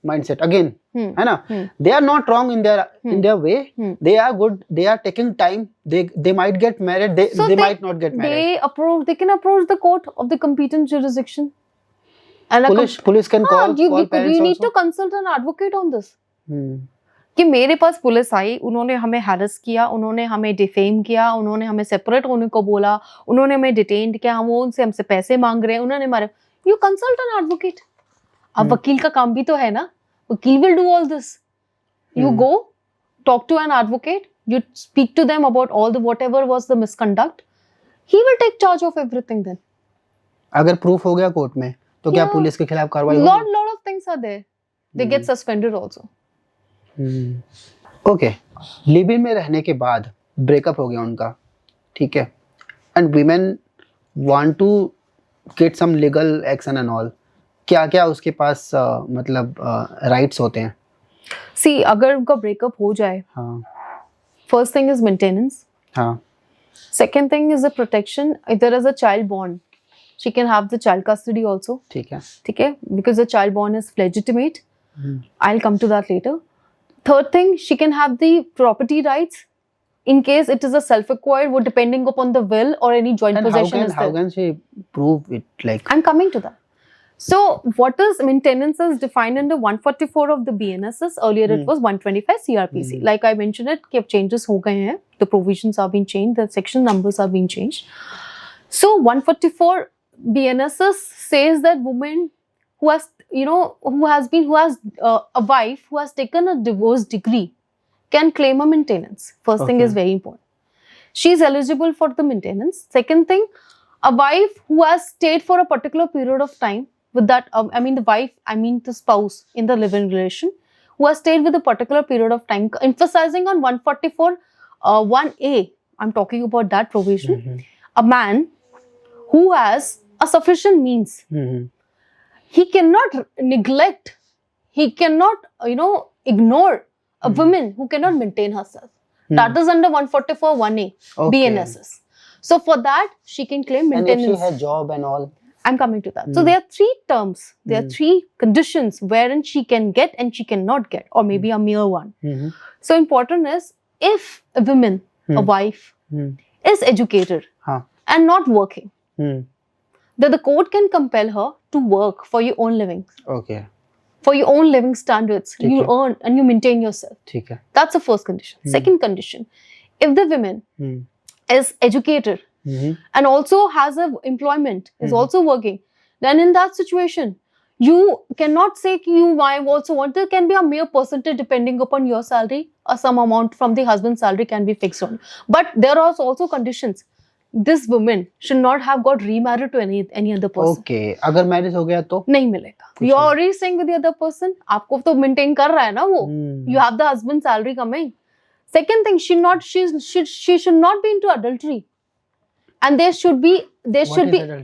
माइंडसेट अगेन है ना, they are not wrong in their way, they are good, they are taking time, they might get married, they might not get married. They can approach the court of the competent jurisdiction, and police can call parents you need also. to consult an advocate on this. कि मेरे पास police आई, उन्होंने हमें harass किया, उन्होंने हमें defame किया, उन्होंने हमें सेपरेट होने को बोला, उन्होंने हमें डिटेन किया, हम उनसे हमसे पैसे मांग रहे हैं, उन्होंने हमारे, यू कंसल्ट एन एडवोकेट. अब वकील का काम भी तो है ना, वकील will do all this. You go talk to an advocate, you speak to them about all the whatever was the misconduct, he will take charge of everything then. अगर प्रूफ हो गया कोर्ट में तो क्या पुलिस के खिलाफ कार्रवाई होगी? lot of things are there. They get suspended also. Okay, live in में रहने के बाद ब्रेकअप हो गया उनका, ठीक है, and women want to get some legal action and all, क्या क्या उसके पास मतलब राइट्स होते हैं? See, अगर उनका ब्रेकअप हो जाए, first thing is maintenance. Second thing is the protection. If there is a child born, she can have the child custody also. ठीक है, because the child born is legitimate. I'll come to that later. Third thing, she can have the property rights in case it is a self-acquired, depending upon the will or any joint possession is there. How can she prove it? Like, I'm coming to that. So, what is maintenance is defined under 144 of the BNSS. Earlier it was 125 CRPC. Like I mentioned it, कि अब changes हो गए हैं. The provisions are being changed. The section numbers are being changed. So, 144 BNSS says that woman who has, who has a wife who has taken a divorce decree can claim a maintenance. First thing is very important. She is eligible for the maintenance. Second thing, a wife who has stayed for a particular period of time with that, the spouse in the living relation, who has stayed with a particular period of time, emphasizing on 144 1A, I'm talking about that provision. A man who has a sufficient means, he cannot neglect, he cannot, ignore a woman who cannot maintain herself. That is under 144 1A BNSS. So for that, she can claim maintenance. And if she has job and all? I'm coming to that. So there are three terms, there are three conditions wherein she can get and she cannot get, or maybe a mere one. So important is, if a woman, a wife, is educated and not working, that the court can compel her to work for your own living. Okay. For your own living standards. You earn and you maintain yourself. That's the first condition. Second condition, if the woman is educated and also has a employment, is also working, then in that situation, you cannot say I also want. There can be a mere percentage depending upon your salary, or some amount from the husband's salary can be fixed on. But there are also conditions. This woman should not have got remarried to any other person. Okay, अगर marriage हो गया तो नहीं मिलेगा. You are already staying with the other person. आपको तो maintain कर रहा है ना वो. You have the husband's salary coming. Second thing, she should not be into adultery. And there should be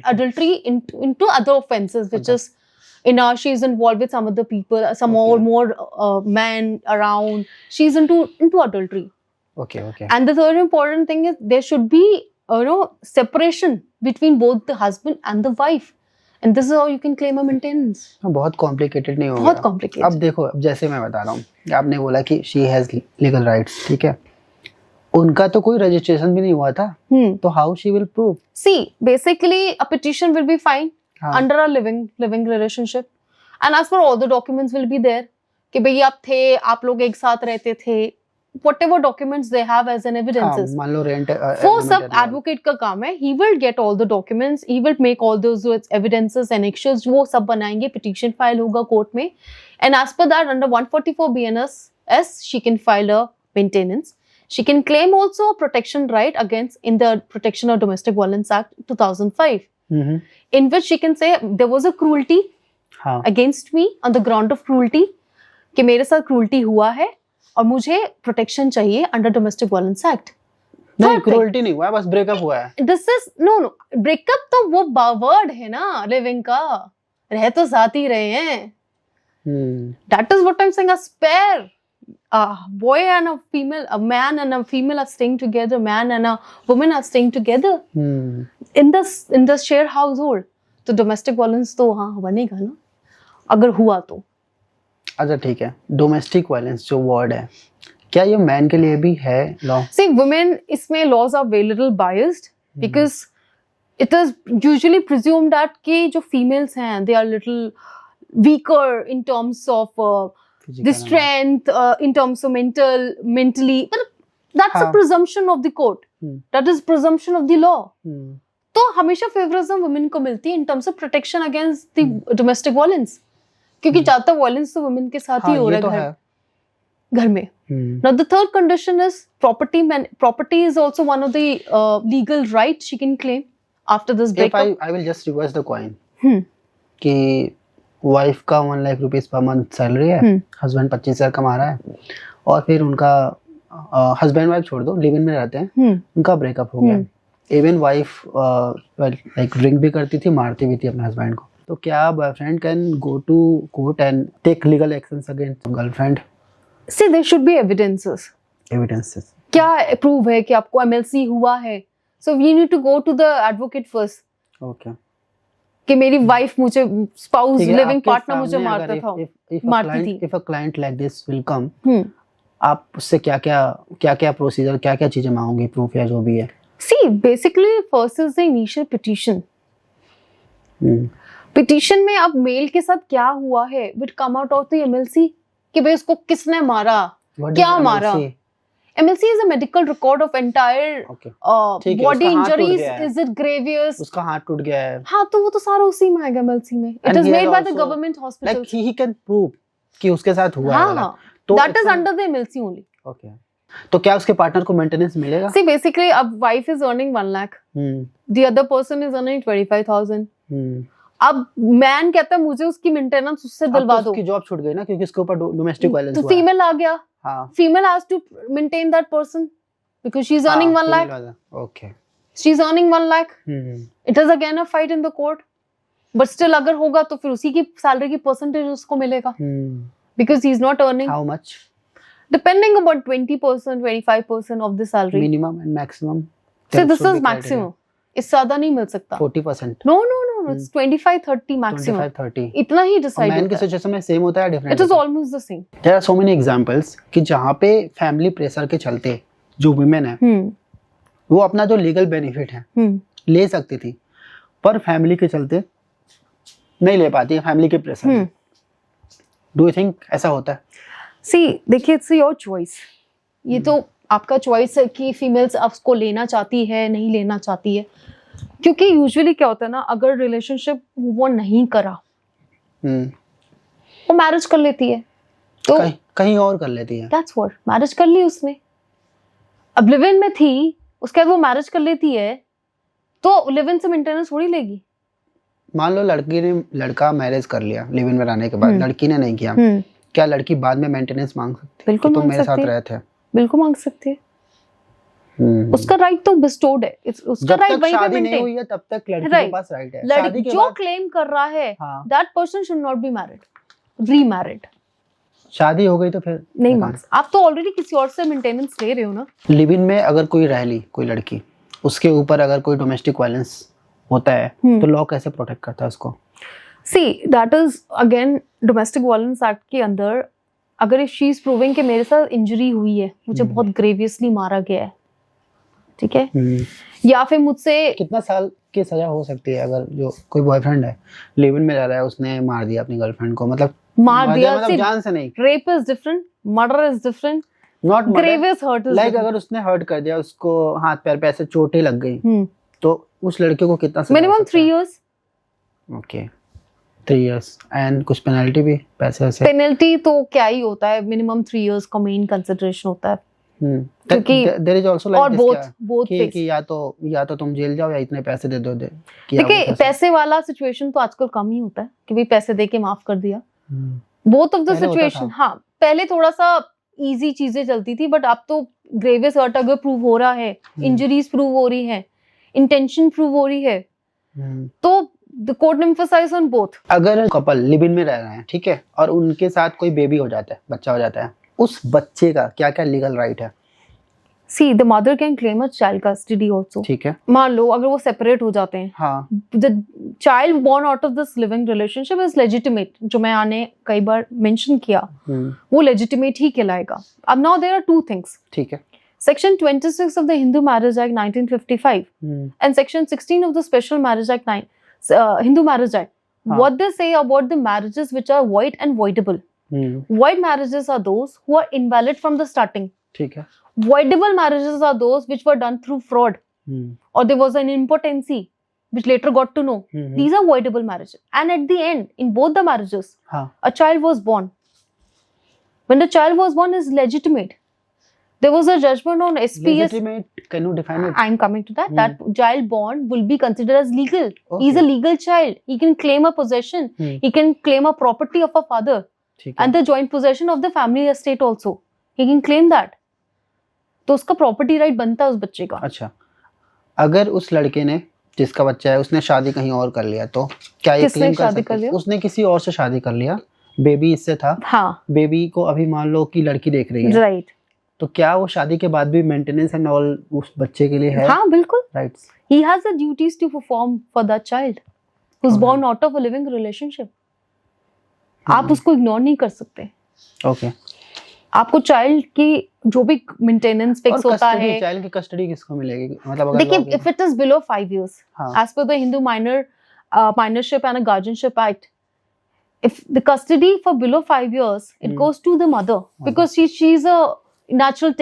adultery into other offences, which is she is involved with some other people, some more men around. She's into adultery. Okay. And the third important thing is there should be separation between both the husband and the wife. And this is how you can claim a maintenance. बहुत complicated नहीं होगा. बहुत complicated. अब देखो, अब जैसे मैं बता रहा हूँ, आपने बोला कि she has legal rights, ठीक है? उनका तो कोई registration भी नहीं हुआ था, तो how she will prove? See, basically a petition will be filed under a living relationship, and as for all the documents will be there कि भई आप लोग एक साथ रहते थे, whatever documents they have as an evidences. मान लो rent वो सब एडवोकेट का काम है. He will get all the documents, he will make all those evidences and annexures, वो सब बनाएंगे, petition file होगा कोर्ट में, and as per that under 144 BNS she can file a maintenance. She can claim also a protection right against in the Protection of Domestic Violence Act 2005, in which she can say there was a cruelty against me on the ground of cruelty, कि मेरे साथ cruelty हुआ है और मुझे protection चाहिए under domestic violence act. नहीं, cruelty नहीं हुआ है, बस ब्रेकअप हुआ है. दिस इज नो ब्रेकअप तो वो वर्ड है ना लिविंग का, रह तो साथ ही रहे हैं. That is what I am saying. A spare boy and a female, a man and a female are staying together, man and a woman are staying together in the shared household. तो domestic violence तो हाँ बनेगा ना अगर हुआ तो. अच्छा ठीक है, डोमेस्टिक वायलेंस जो वर्ड है, क्या ये मैन के लिए भी है लॉ? See, women, इसमें laws are very little biased because it is usually presumed that कि जो females हैं they are little weaker in terms of the strength, in terms of mentally, but that's a presumption of the court. That is presumption of the law. तो हमेशा favouritism women को मिलती है in terms of protection against the domestic violence. क्योंकि ज्यादा violence तो women के साथ ही हो रहा है घर में. Now the third condition is property. Property is also one of the legal rights she can claim after this breakup. If I will just reverse the coin. कि वाइफ का 1 lakh rupees per month salary है, husband 25,000 कमा रहा है, और फिर उनका husband wife छोड़ दो, लिव इन में रहते हैं, उनका ब्रेकअप हो गया. इवन वाइफ लाइक ड्रिंक भी करती थी, मारती भी थी अपने हस्बैंड को. तो क्या boyfriend can go to court and take legal actions against girlfriend? See, there should be evidences. क्या प्रूव है कि आपको MLC हुआ है? So we need to go to the advocate first. Okay. कि मेरी वाइफ मुझे स्पाउस लिविंग पार्टनर मुझे मारता था, मारती थी. If a client like this will come, आप उससे क्या प्रोसीजर, क्या चीजें मांगोगे, प्रूफ या जो भी है? See, basically first is the initial petition. Petition में अब मेल के साथ क्या हुआ है, will come out of the MLC कि भाई उसको किसने मारा, क्या मारा. MLC is a medical record of entire body injuries. Is it grievous? उसका हाथ टूट गया है. हाँ, तो वो तो सारा उसी में आएगा MLC में. It is made by the government hospital. Like he can prove कि उसके साथ हुआ है. हाँ, तो that is under the MLC only. Okay. तो क्या उसके पार्टनर को मेंटेनेंस मिलेगा? See, basically, अब wife is earning 1 lakh. The other person is earning 25,000. अब मैन कहता है मुझे उसकी मेंटेनेंस उससे दिलवा दो. उसकी जॉब छूट गई ना क्योंकि उसके ऊपर डोमेस्टिक वायलेंस हुआ. तो फीमेल आ गया. हाँ. Female has to maintain that person because she's earning 1 lakh. Okay. She's earning 1 lakh. It is again a fight in the court. But still अगर होगा तो फिर उसी की सैलरी की परसेंटेज उसको मिलेगा. Because he's not earning. How much? Depending about 20%, 25% of the salary. Minimum and maximum. So this is maximum. इससे ज्यादा नहीं मिल सकता. 40%. No. It's 25-30 maximum. 25-30. इतना ही डिसाइड होता है. मैन की सिचुएशन में सेम होता है, different. It is almost the same. There are so many examples कि जहाँ पे फैमिली प्रेशर के चलते जो वुमेन है वो अपना जो लीगल बेनिफिट है ले सकती थी, पर फैमिली के चलते नहीं ले पाती है, फैमिली के प्रेशर में. डू यू थिंक ऐसा होता है? See, देखिए, it's your choice. ये तो आपका चॉइस है कि फीमेल्स आपको लेना चाहती है, नहीं लेना चाहती है. क्योंकि यूजुअली क्या होता है ना, अगर रिलेशनशिप वो नहीं करा वो मैरिज कर लेती है, तो कहीं और कर लेती है. That's what, मैरिज कर ली उसने, अब लिव इन में थी, उसके बाद वो मैरिज कर लेती है, तो लिव इन से मेंटेनेंस थोड़ी लेगी. मान लो लड़का मैरिज कर लिया लिव इन में रहने के बाद, लड़की ने नहीं किया, क्या लड़की बाद में मेंटेनेंस मांग सकती है? बिल्कुल तुम मेरे साथ रहे थे. बिल्कुल मांग सकती है. उसका राइट तो बिस्टोर्ड है. उसका राइट वहीं पे मेंटेन हुई है, तब तक लड़की के पास राइट है. शादी के जो क्लेम कर रहा है that person should not be married, remarried. शादी हो गई तो फिर नहीं मांग. आप तो ऑलरेडी किसी और से मेंटेनेंस ले रहे हो ना. लिव इन में अगर कोई रह ली, कोई लड़की, उसके ऊपर अगर कोई डोमेस्टिक वायलेंस होता है तो लॉ कैसे प्रोटेक्ट करता है उसको? See, that is again domestic violence act के अंदर अगर इफ शी इज प्रूविंग कि मेरे साथ इंजरी हुई है, मुझे बहुत ग्रेवियसली मारा गया है, ठीक है, या फिर मुझसे कितना साल की सजा हो सकती है अगर जो कोई बॉयफ्रेंड है लिव इन में रह रहा है, उसने मार दिया अपनी गर्लफ्रेंड को, मतलब मार दिया मतलब जान से नहीं. Rape is different, murder is different, not grievous hurt is like अगर उसने हर्ट कर दिया, उसको हाथ पैर पे ऐसे चोटें लग गई, तो उस लड़के को कितना सजा? Minimum 3 years. Okay 3 years and कुछ पेनल्टी भी, पैसे वैसे? पेनल्टी तो क्या ही होता है, मिनिमम 3 years का मेन कंसिडरेशन होता है। क्योंकि देयर इज आल्सो लाइक और बोथ कि या तो तुम जेल जाओ या इतने पैसे दे दो। देखिए पैसे वाला सिचुएशन तो आजकल कम ही होता है कि भाई पैसे दे के माफ कर दिया। बोथ ऑफ द सिचुएशन, हाँ पहले थोड़ा सा इजी चीजें चलती थी, बट अब तो ग्रेवियस हर्ट अगर प्रूव हो रहा है, इंजरीज प्रूव हो रही है, इंटेंशन प्रूव हो रही है, तो the court emphasise on both. अगर कपल लिव इन में रह रहे हैं, ठीक है, और उनके साथ कोई बेबी हो जाता है, बच्चा हो जाता है, उस बच्चे का क्या क्या लीगल राइट है? See, the mother can claim a child custody also. ठीक है, मान लो अगर वो सेपरेट हो जाते हैं, हाँ, the child born out of this living relationship is legitimate, जो मैं आने कई बार मेंशन किया, वो legitimate ही कहलाएगा। अब now there are two things. ठीक है, Section 26 of the Hindu Marriage Act 1955 and Section 16 of the Special Marriage Act Hindu Marriage Act. What they say about the marriages which are void and voidable. Void marriages are those who are invalid from the starting. ठीक है, Voidable marriages are those which were done through fraud or there was an impotency which later got to know. These are voidable marriages. And at the end, in both the marriages, a child was born. When the child was born is legitimate. There was a judgment on SPS. Legitimate, can you define it? I am coming to that. That child born will be considered as legal. Okay. He is a legal child. He can claim a possession. He can claim a property of a father. And the joint possession of the family estate also. He can claim that. तो उसका property right बनता है उस बच्चे का। अच्छा, अगर उस लड़के ने, जिसका बच्चा है, उसने शादी कहीं और कर लिया, तो क्या ये क्लेम कर सकते हैं? उसने किसी और से शादी कर लिया, बेबी इससे था, हाँ, बेबी को अभी मान लो कि लड़की देख रही है, राइट, तो क्या वो शादी के बाद भी मेंटेनेंस एंड ऑल उस बच्चे के लिए है? हाँ बिल्कुल, rights. He has the duties to perform for that child who is born out of a living relationship. आप उसको इग्नोर नहीं कर सकते। ओके, आपको चाइल्ड की जो भी मेंटेनेंस फिक्स होता है, चाइल्ड की कस्टडी किसको मिलेगी? मतलब अगर देखिए, if it is below 5 years, as per the Hindu Minorship and Guardianship Act, if the custody for below 5 years, it goes to the mother, because she is a natural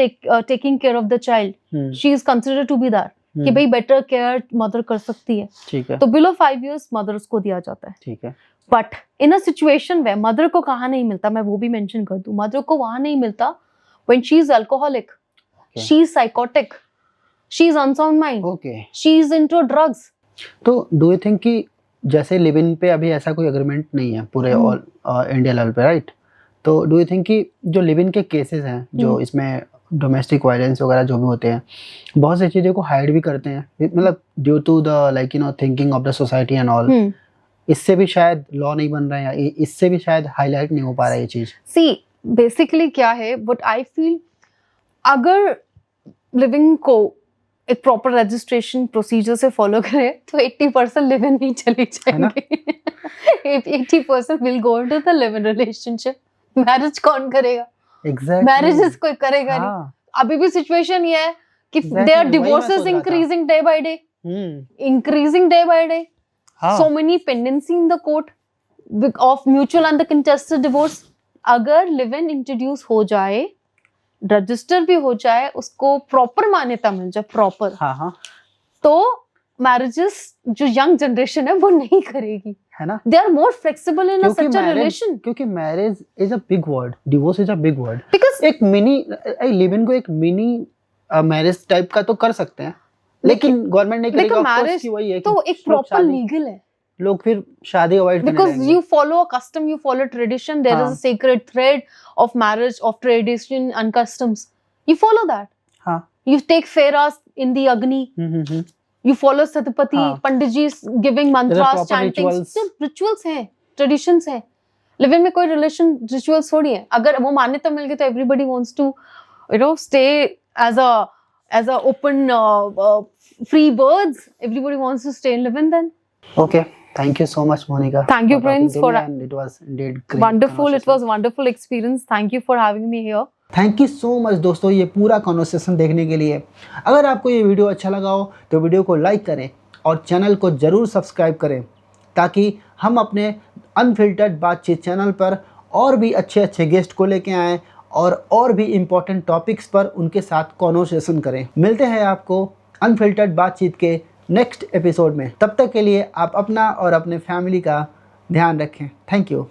taking care of the child. She is considered to be that कि भाई better care mother कर सकती है, ठीक है, तो below 5 years mother उसको दिया जाता है, ठीक है। But in a situation way mother को कहाँ नहीं मिलता, मैं वो भी मेंशन कर दूं, मदर को वहां नहीं मिलता when she is alcoholic, she is psychotic, she is unsound mind, she is into drugs. तो डू यू थिंक कि जैसे लिव इन पे अभी ऐसा कोई एग्रीमेंट नहीं है पूरे ऑल इंडिया लेवल पे, राइट, तो डू यू थिंक कि जो लिव इन के केसेस हैं, जो इसमें डोमेस्टिक वायलेंस वगैरह जो भी होते हैं, बहुत सी चीज़ों को हाइड भी करते हैं, मतलब due to the like you know thinking of the society and all, इससे भी शायद लॉ नहीं बन रहा है, या इससे भी शायद हाईलाइट नहीं हो पा रहा है ये चीज़? सी बेसिकली क्या है, बट आई फील अगर लिविंग को एक प्रॉपर रजिस्ट्रेशन प्रोसीजर से फॉलो करें तो 80% लिव इन ही चले जाएंगे। 80% will go into the live in relationship. Marriage कौन करेगा? मैरिजेस कोई करेगा नहीं। अभी भी सिचुएशन ये है कि their divorces increasing day by day, increasing day by day, so many pendency in the court of mutual and the contested divorce। अगर लिव इन इंट्रोड्यूस हो जाए, रजिस्टर भी हो जाए, उसको प्रॉपर मान्यता मिल जाए, प्रॉपर, तो मैरिजेस जो यंग जनरेशन है वो नहीं करेगी, है ना? They are more flexible in such a relation, क्योंकि marriage is a big word, divorce is a big word, because एक मिनी लिव इन को एक मिनी मैरिज टाइप का तो कर सकते हैं, लेकिन गवर्नमेंट नहीं करेगा। मैरिज तो एक प्रॉपर लीगल है, लोग फिर शादी अवॉइड करने लगेंगे, because you follow a custom, you follow tradition, there is a sacred thread of marriage, of tradition and customs, you follow that, you take fairas in the agni, you follow satapati, pandit ji giving mantras, chanting, rituals हैं, traditions हैं। Live in में कोई relation rituals थोड़ी है। अगर वो मान्यता मिल गई तो everybody wants to stay as a open free birds, everybody wants to stay in live in then. Okay, thank you so much Monica, thank you Prince for and it was indeed great, wonderful, it was wonderful experience, thank you for having me here। Thank you so much दोस्तों ये पूरा conversation देखने के लिए। अगर आपको ये video अच्छा लगा हो तो वीडियो को लाइक करें और चैनल को ज़रूर सब्सक्राइब करें, ताकि हम अपने अनफिल्टर्ड बातचीत चैनल पर और भी अच्छे अच्छे गेस्ट को लेके आएँ और भी इम्पोर्टेंट टॉपिक्स पर उनके साथ कॉन्वर्सेशन करें। मिलते हैं आपको अनफिल्टर्ड बातचीत के नेक्स्ट एपिसोड में। तब तक के लिए आप अपना और अपने फैमिली का ध्यान रखें। Thank you.